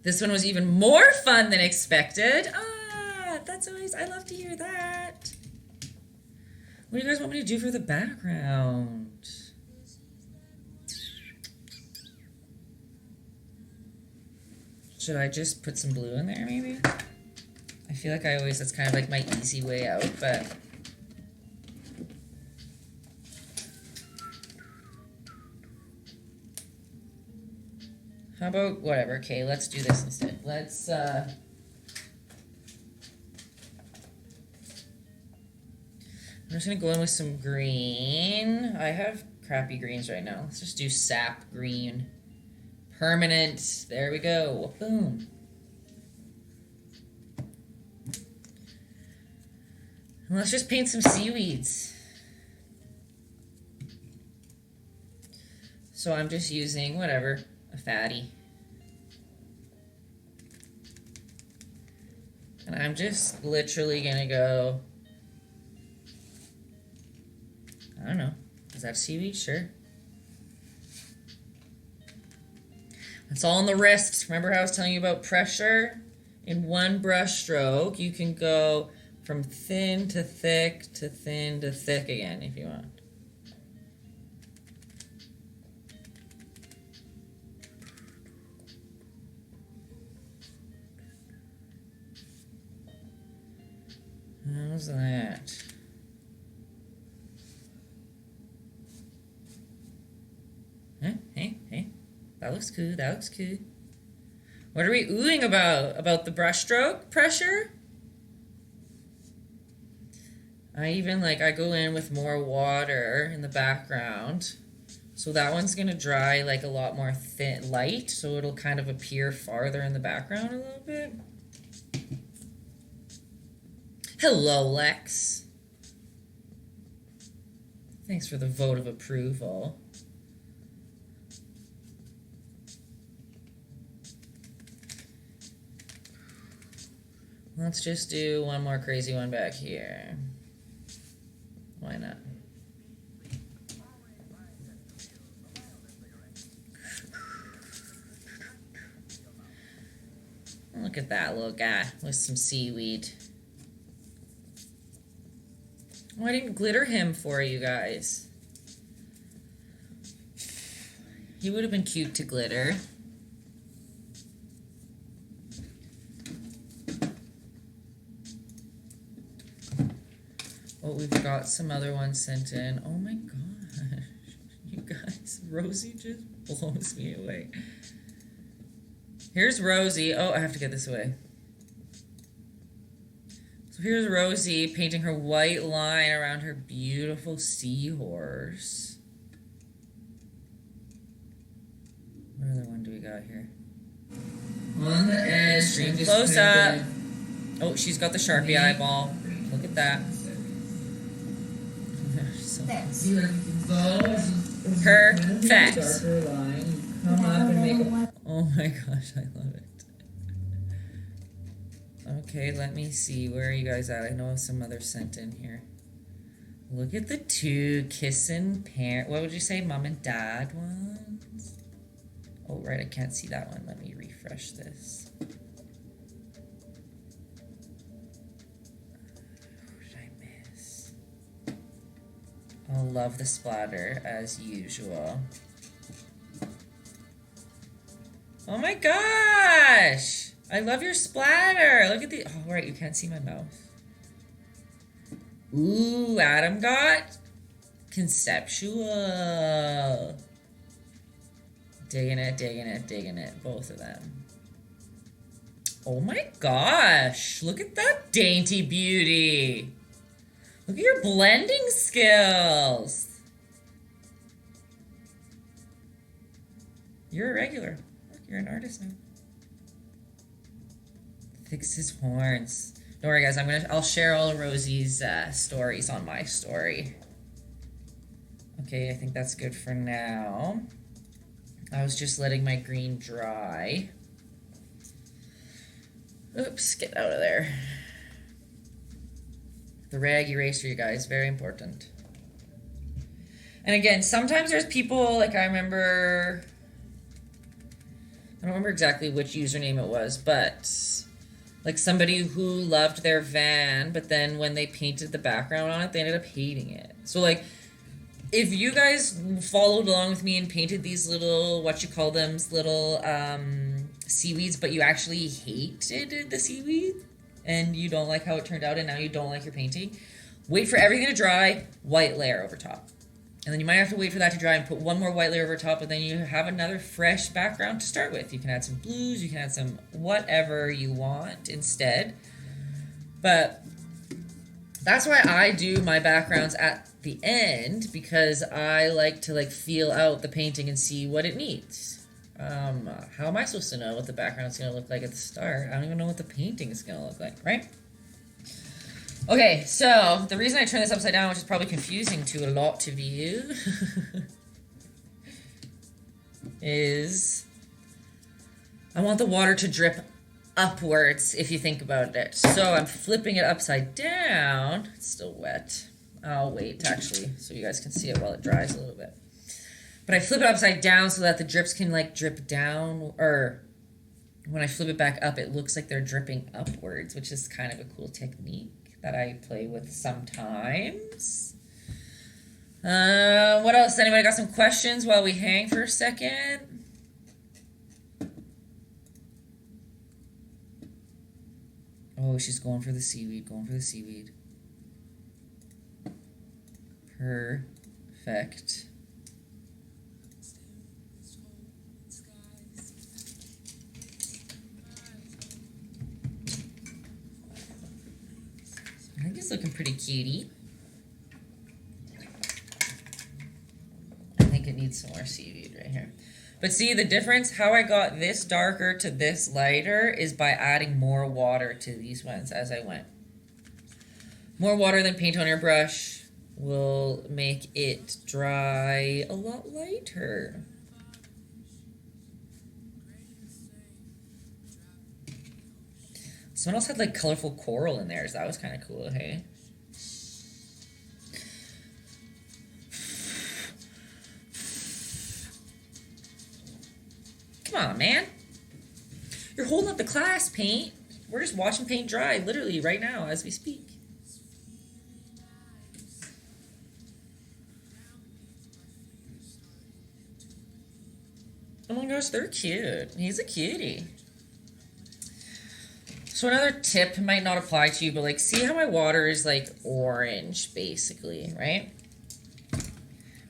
This one was even more fun than expected. That's always, I love to hear that. What do you guys want me to do for the background? Should I just put some blue in there, maybe? I feel like that's kind of like my easy way out, but... How about, whatever, okay, let's do this instead. Let's, I'm just gonna go in with some green. I have crappy greens right now. Let's just do sap green. Permanent. There we go. Boom. And let's just paint some seaweeds. So I'm just using, whatever, a fatty. And I'm just literally gonna go, I don't know, is that seaweed? Sure. It's all in the wrist. Remember how I was telling you about pressure? In one brush stroke, you can go from thin to thick to thin to thick again if you want. How's that? Huh? Hey, hey. That looks cool, that looks cool. What are we oohing about? About the brush stroke pressure? I even I go in with more water in the background. So that one's gonna dry like a lot more thin, light, so it'll kind of appear farther in the background a little bit. Hello, Lex. Thanks for the vote of approval. Let's just do one more crazy one back here. Why not? Look at that little guy with some seaweed. Oh, I didn't glitter him for you guys. He would have been cute to glitter. Oh, we've got some other ones sent in. Oh my gosh. You guys, Rosie just blows me away. Here's Rosie. Oh, I have to get this away. So here's Rosie painting her white line around her beautiful seahorse. What other one do we got here? On the edge. Extreme close up. Oh, she's got the Sharpie eyeball. Look at that. See what you can go. Perfect. Darker line. Come up and make a... Oh my gosh, I love it. Okay, let me see. Where are you guys at? I know some others sent in here. Look at the two kissing parent. What would you say? Mom and dad ones? Oh, right. I can't see that one. Let me refresh this. What did I miss? I'll love the splatter as usual. Oh my gosh! I love your splatter. Look at the, oh, right, you can't see my mouth. Ooh, Adam got conceptual. Digging it, digging it, digging it. Both of them. Oh my gosh. Look at that dainty beauty. Look at your blending skills. You're a regular. Look, you're an artist now. Fix his horns. Don't worry, guys. I'll share all of Rosie's stories on my story. Okay, I think that's good for now. I was just letting my green dry. Oops, get out of there. The rag eraser, you guys, very important. And again, sometimes there's people, like I don't remember exactly which username it was, but like somebody who loved their van, but then when they painted the background on it, they ended up hating it. So like, if you guys followed along with me and painted these little, little seaweeds, but you actually hated the seaweed and you don't like how it turned out and now you don't like your painting, wait for everything to dry, white layer over top. And then you might have to wait for that to dry and put one more white layer over top, and then you have another fresh background to start with. You can add some blues, you can add some whatever you want instead. But that's why I do my backgrounds at the end, because I like to feel out the painting and see what it needs. How am I supposed to know what the background's going to look like at the start? I don't even know what the painting is going to look like, right? Okay, so the reason I turned this upside down, which is probably confusing to a lot of you, is I want the water to drip upwards, if you think about it. So I'm flipping it upside down. It's still wet. I'll wait, actually, so you guys can see it while it dries a little bit. But I flip it upside down so that the drips can, drip down, or when I flip it back up, it looks like they're dripping upwards, which is kind of a cool technique that I play with sometimes. What else? Anybody got some questions while we hang for a second? Oh, she's going for the seaweed, going for the seaweed. Perfect. I think it's looking pretty cutie. I think it needs some more seaweed right here. But see the difference? How I got this darker to this lighter is by adding more water to these ones as I went. More water than paint on your brush will make it dry a lot lighter. Someone else had colorful coral in theirs. That was kind of cool, hey? Come on, man. You're holding up the class, paint. We're just watching paint dry, literally, right now, as we speak. Oh my gosh, they're cute. He's a cutie. So another tip might not apply to you, but see how my water is orange, basically, right?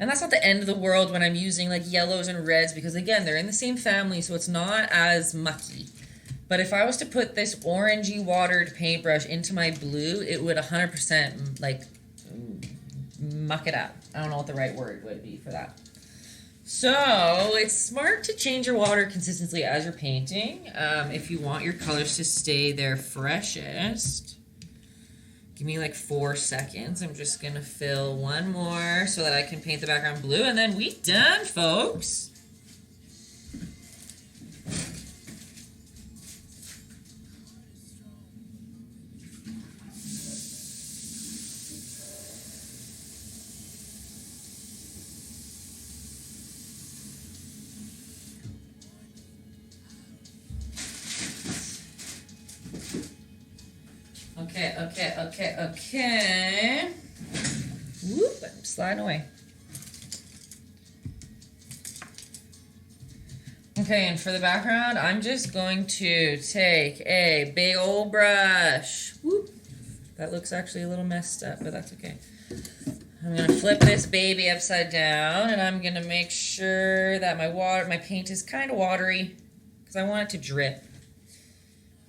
And that's not the end of the world when I'm using yellows and reds, because again, they're in the same family, so it's not as mucky. But if I was to put this orangey watered paintbrush into my blue, it would 100% muck it up. I don't know what the right word would be for that. So it's smart to change your water consistently as you're painting. If you want your colors to stay their freshest. Give me 4 seconds. I'm just gonna fill one more so that I can paint the background blue, and then we done, folks. Okay. Whoop, I'm sliding away. Okay, Okay, and for the background, I'm just going to take a big old brush. Whoop. That looks actually a little messed up, but that's okay. I'm gonna flip this baby upside down, and I'm gonna make sure that my paint is kind of watery, because I want it to drip.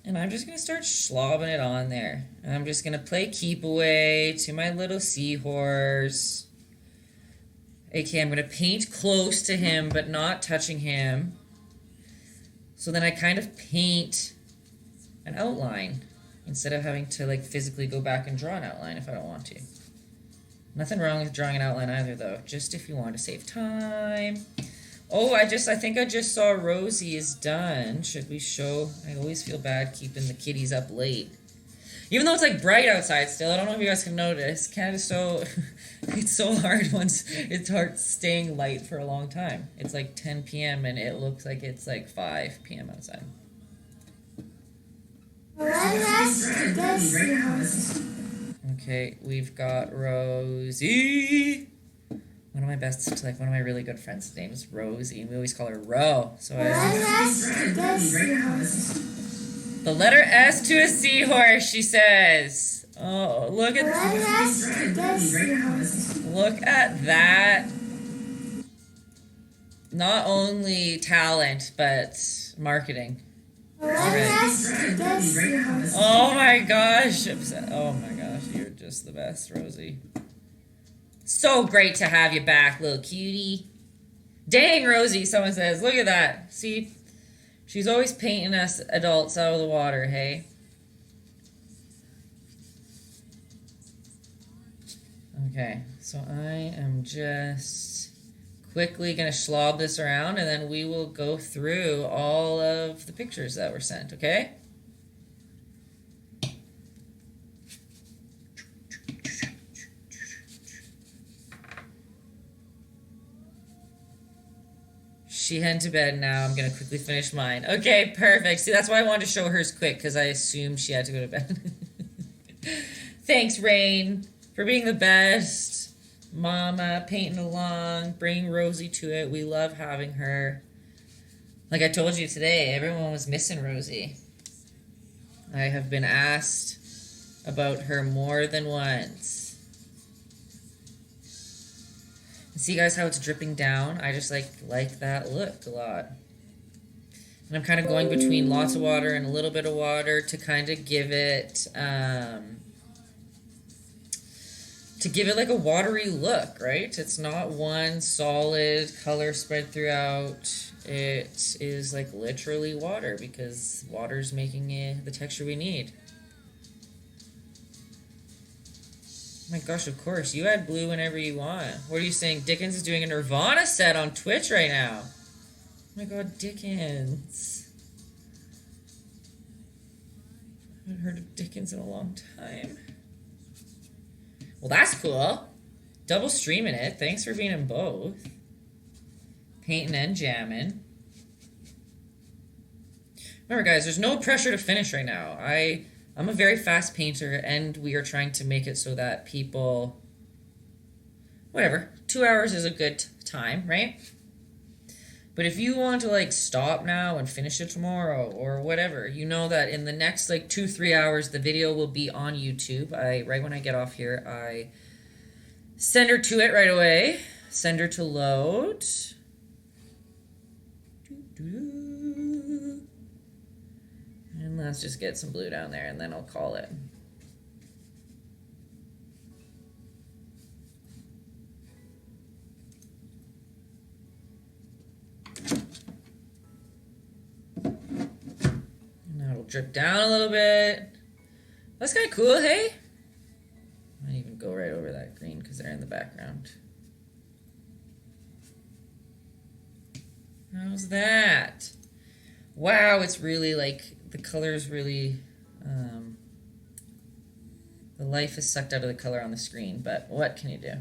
And I'm just gonna start slobbing it on there. And I'm just gonna play keep away to my little seahorse. Okay, I'm gonna paint close to him, but not touching him. So then I kind of paint an outline instead of having to like physically go back and draw an outline if I don't want to. Nothing wrong with drawing an outline either though, just if you want to save time. Oh, I think I just saw Rosie is done. Should we show? I always feel bad keeping the kitties up late. Even though it's like bright outside still, I don't know if you guys can notice. Canada's so, it's so hard once it starts staying light for a long time. It's like 10 p.m. and it looks like it's like 5 p.m. outside. Okay, we've got Rosie. One of my best, like one of my really good friends' name is Rosie. We always call her Ro. So the letter S to a seahorse, she says. Oh, look at look at that. Not only talent, but marketing. Oh my gosh. Oh my gosh, you're just the best, Rosie. So great to have you back, little cutie. Dang, Rosie, someone says. Look at that. See? She's always painting us adults out of the water, hey? Okay, so I am just quickly going to slob this around, and then we will go through all of the pictures that were sent, okay? She heading to bed now. I'm going to quickly finish mine. Okay, perfect. See, that's why I wanted to show hers quick, because I assumed she had to go to bed. Thanks, Rain, for being the best. Mama, painting along, bringing Rosie to it. We love having her. Like I told you today, everyone was missing Rosie. I have been asked about her more than once. See, guys, how it's dripping down? I just like that look a lot. And I'm kind of going between lots of water and a little bit of water to kind of give it, like a watery look, right? It's not one solid color spread throughout. It is like literally water because water's making it the texture we need. Oh my gosh, of course. You add blue whenever you want. What are you saying? Dickens is doing a Nirvana set on Twitch right now. Oh my god, Dickens. I haven't heard of Dickens in a long time. Well, that's cool. Double streaming it. Thanks for being in both. Painting and jamming. Remember, guys, there's no pressure to finish right now. I'm a very fast painter, and we are trying to make it so that people... Whatever. 2 hours is a good time, right? But if you want to, like, stop now and finish it tomorrow or whatever, you know that in the next, like, 2-3 hours, the video will be on YouTube. Right when I get off here, I send her to it right away. Send her to load. And let's just get some blue down there, and then I'll call it. Now it'll drip down a little bit. That's kind of cool, hey? Might even go right over that green because they're in the background. How's that? Wow, it's really like, the color's really, the life is sucked out of the color on the screen, but what can you do?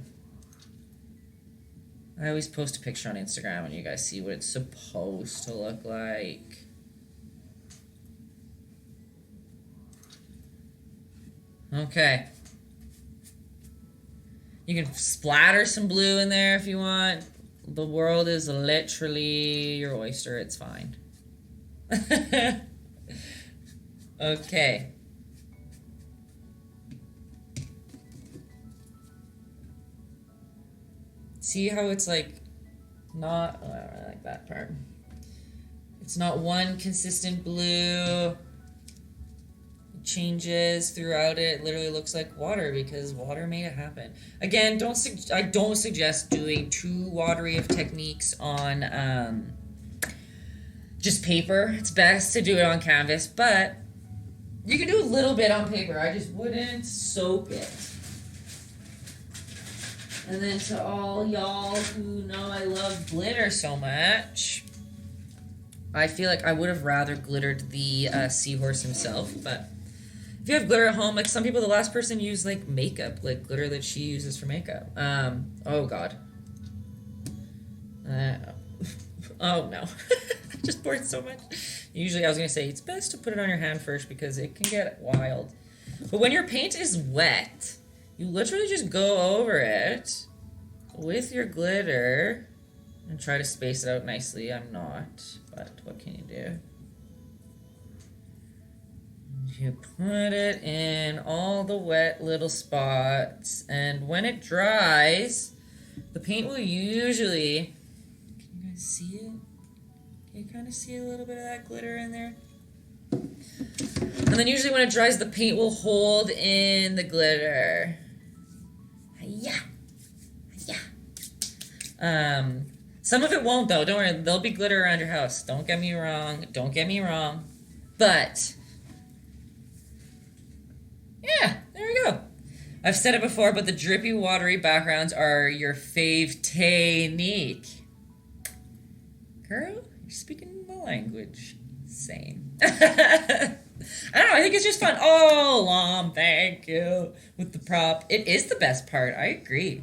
I always post a picture on Instagram and you guys see what it's supposed to look like. Okay. You can splatter some blue in there if you want. The world is literally your oyster. It's fine. Okay. See how it's like not, oh, I don't really like that part. It's not one consistent blue. It changes throughout it. It literally looks like water because water made it happen. Again, I don't suggest doing too watery of techniques on just paper. It's best to do it on canvas, but you can do a little bit on paper. I just wouldn't soak it. And then to all y'all who know I love glitter so much, I feel like I would have rather glittered the Seahorse himself, but if you have glitter at home, like some people, the last person used like makeup, like glitter that she uses for makeup. Oh god. Oh no. I just poured so much. Usually I was going to say it's best to put it on your hand first because it can get wild. But when your paint is wet, you literally just go over it with your glitter and try to space it out nicely. I'm not, but what can you do? You put it in all the wet little spots, and when it dries, the paint will usually... Can you guys see it? Can you kind of see a little bit of that glitter in there? And then usually when it dries, the paint will hold in the glitter. Yeah. Yeah. Some of it won't though. Don't worry. There'll be glitter around your house. Don't get me wrong. Don't get me wrong. But yeah, there we go. I've said it before, but the drippy, watery backgrounds are your fave technique. Girl, you're speaking my language. Same. I don't know, I think it's just fun. Oh, Lom, thank you. With the prop. It is the best part. I agree.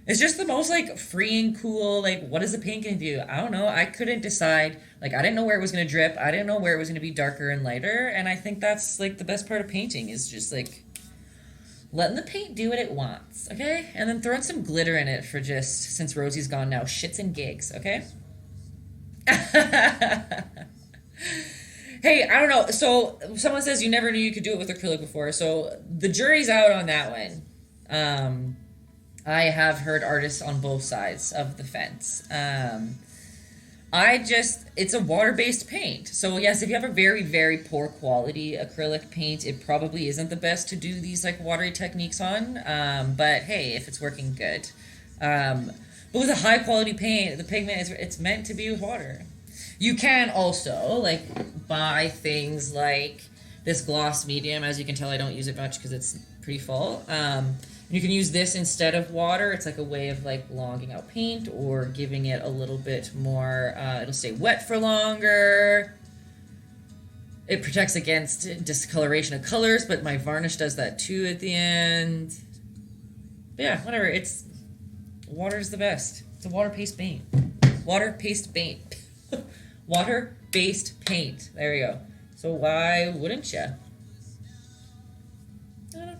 It's just the most, like, freeing, cool, like, what is the paint going to do? I don't know. I couldn't decide. Like, I didn't know where it was going to drip. I didn't know where it was going to be darker and lighter. And I think that's, like, the best part of painting is just, like, letting the paint do what it wants, okay? And then throwing some glitter in it for just, since Rosie's gone now, shits and gigs, okay? Hey, I don't know. So someone says you never knew you could do it with acrylic before. So the jury's out on that one. I have heard artists on both sides of the fence. It's a water-based paint. So yes, if you have a very, very poor quality acrylic paint, it probably isn't the best to do these like watery techniques on. But hey, if it's working good. But with a high quality paint, the pigment, it's meant to be with water. You can also like buy things like this gloss medium. As you can tell, I don't use it much because it's pretty full. You can use this instead of water. It's like a way of like longing out paint or giving it a little bit more, it'll stay wet for longer. It protects against discoloration of colors, but my varnish does that too at the end. But yeah, whatever. Water's the best. It's a water-based paint. Water-based paint. Water-based paint. There we go. So why wouldn't you? I don't know.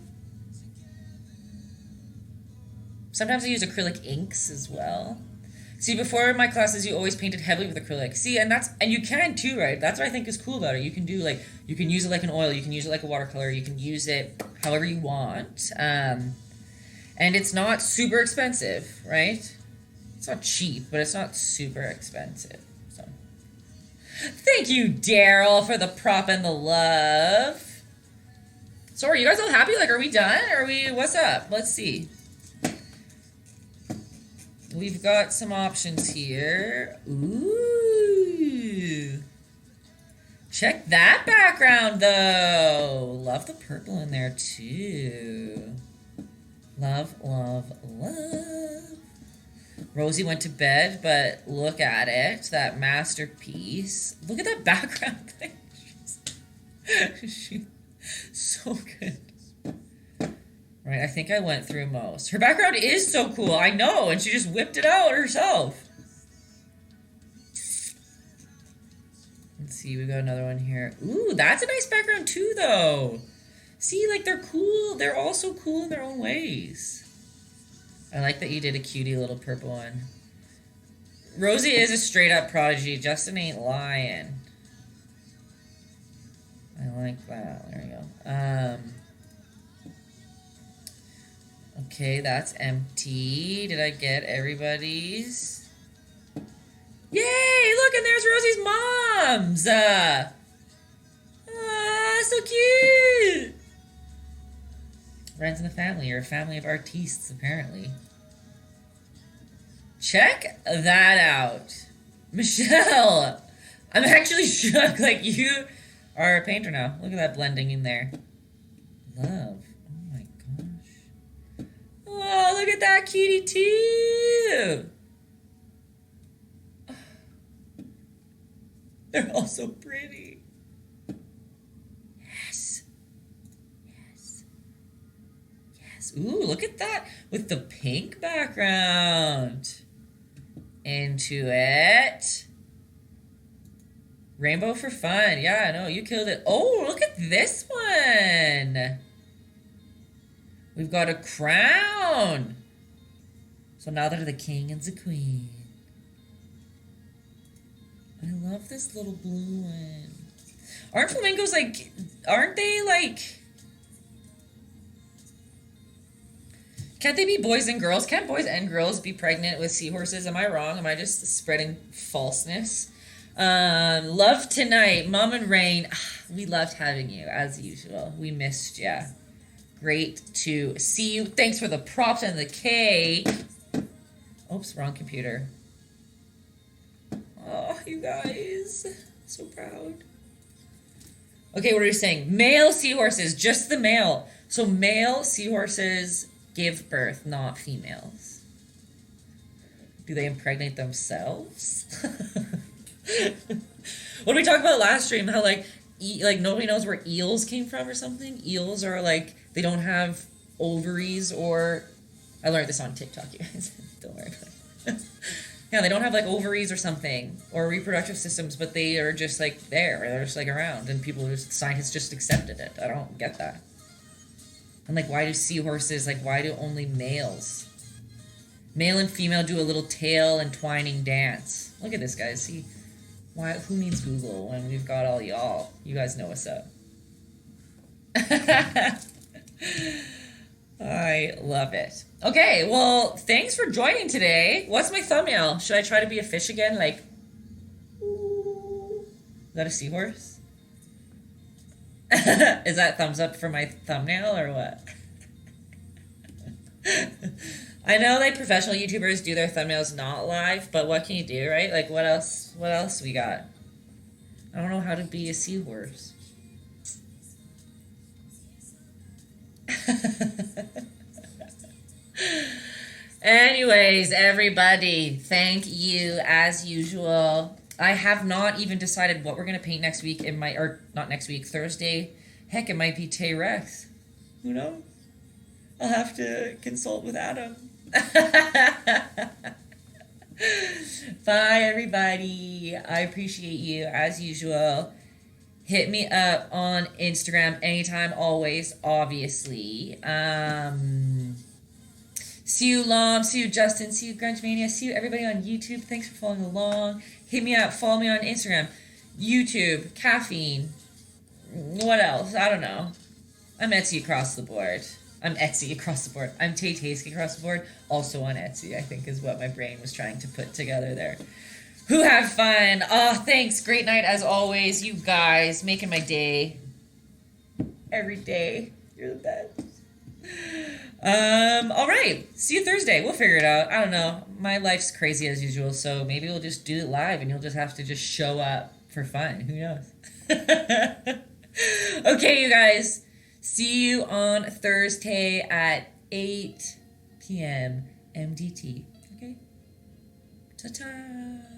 Sometimes I use acrylic inks as well. See, before in my classes, you always painted heavily with acrylic. See, and you can too, right? That's what I think is cool about it. You can do you can use it like an oil. You can use it like a watercolor. You can use it however you want. And it's not super expensive, right? It's not cheap, but it's not super expensive. So, thank you, Daryl, for the prop and the love. So, are you guys all happy? Like, are we done? What's up? Let's see. We've got some options here. Ooh. Check that background, though. Love the purple in there, too. Love, love, love. Rosie went to bed, but look at it. That masterpiece. Look at that background thing. She's so good. Right, I think I went through most. Her background is so cool, I know, and she just whipped it out herself. Let's see, we got another one here. Ooh, that's a nice background too, though. See, like, they're cool. They're all so cool in their own ways. I like that you did a cutie little purple one. Rosie is a straight up prodigy. Justin ain't lying. I like that. There we go. Okay, that's empty. Did I get everybody's? Yay! Look, and there's Rosie's mom's. So cute. Friends in the family. You're a family of artistes, apparently. Check that out. Michelle, I'm actually shook. Like, you are a painter now. Look at that blending in there. Love. Oh my gosh. Oh, look at that cutie too. They're all so pretty. Yes. Yes. Yes. Ooh, look at that with the pink background. Into it. Rainbow for fun. Yeah, I know. You killed it. Oh, look at this one. We've got a crown. So now they're the king and the queen. I love this little blue one. Aren't flamingos like... Aren't they like... Can't they be boys and girls? Can't boys and girls be pregnant with seahorses? Am I wrong? Am I just spreading falseness? Love tonight. Mom and Rain. We loved having you, as usual. We missed you. Great to see you. Thanks for the props and the cake. Oops, wrong computer. Oh, you guys. So proud. Okay, what are you saying? Male seahorses. Just the male. So male seahorses... give birth, not females. Do they impregnate themselves? What did we talk about last stream? How like nobody knows where eels came from or something? Eels are like, they don't have ovaries or... I learned this on TikTok, you guys. Don't worry about it. Yeah, they don't have like ovaries or something, or reproductive systems, but they are just like there. They're just like around, and scientists just accepted it. I don't get that. And like, why do seahorses, like, why do only males? Male and female do a little tail and twining dance. Look at this, guys. See, why? Who needs Google when we've got all y'all? You guys know what's up. I love it. Okay, well, thanks for joining today. What's my thumbnail? Should I try to be a fish again? Like, ooh. Is that a seahorse? Is that thumbs up for my thumbnail or what? I know like professional YouTubers do their thumbnails not live, but what can you do, right? Like what else we got? I don't know how to be a seahorse. Anyways, everybody, thank you as usual. I have not even decided what we're going to paint next week. It might, or not next week, Thursday. Heck, it might be T-Rex. Who knows? I'll have to consult with Adam. Bye, everybody. I appreciate you as usual. Hit me up on Instagram anytime, always, obviously. See you, Lom. See you, Justin. See you, Grungemania. See you, everybody on YouTube. Thanks for following along. Hit me up. Follow me on Instagram, YouTube, Caffeine. What else? I don't know. I'm Etsy across the board. I'm Taytayski across the board. Also on Etsy, I think, is what my brain was trying to put together there. Who had fun? Oh, thanks. Great night as always. You guys making my day. Every day. You're the best. All right. See you Thursday. We'll figure it out. I don't know. My life's crazy as usual, so maybe we'll just do it live and you'll just have to just show up for fun. Who knows? Okay, you guys. See you on Thursday at 8 p.m. MDT. Okay? Ta-ta.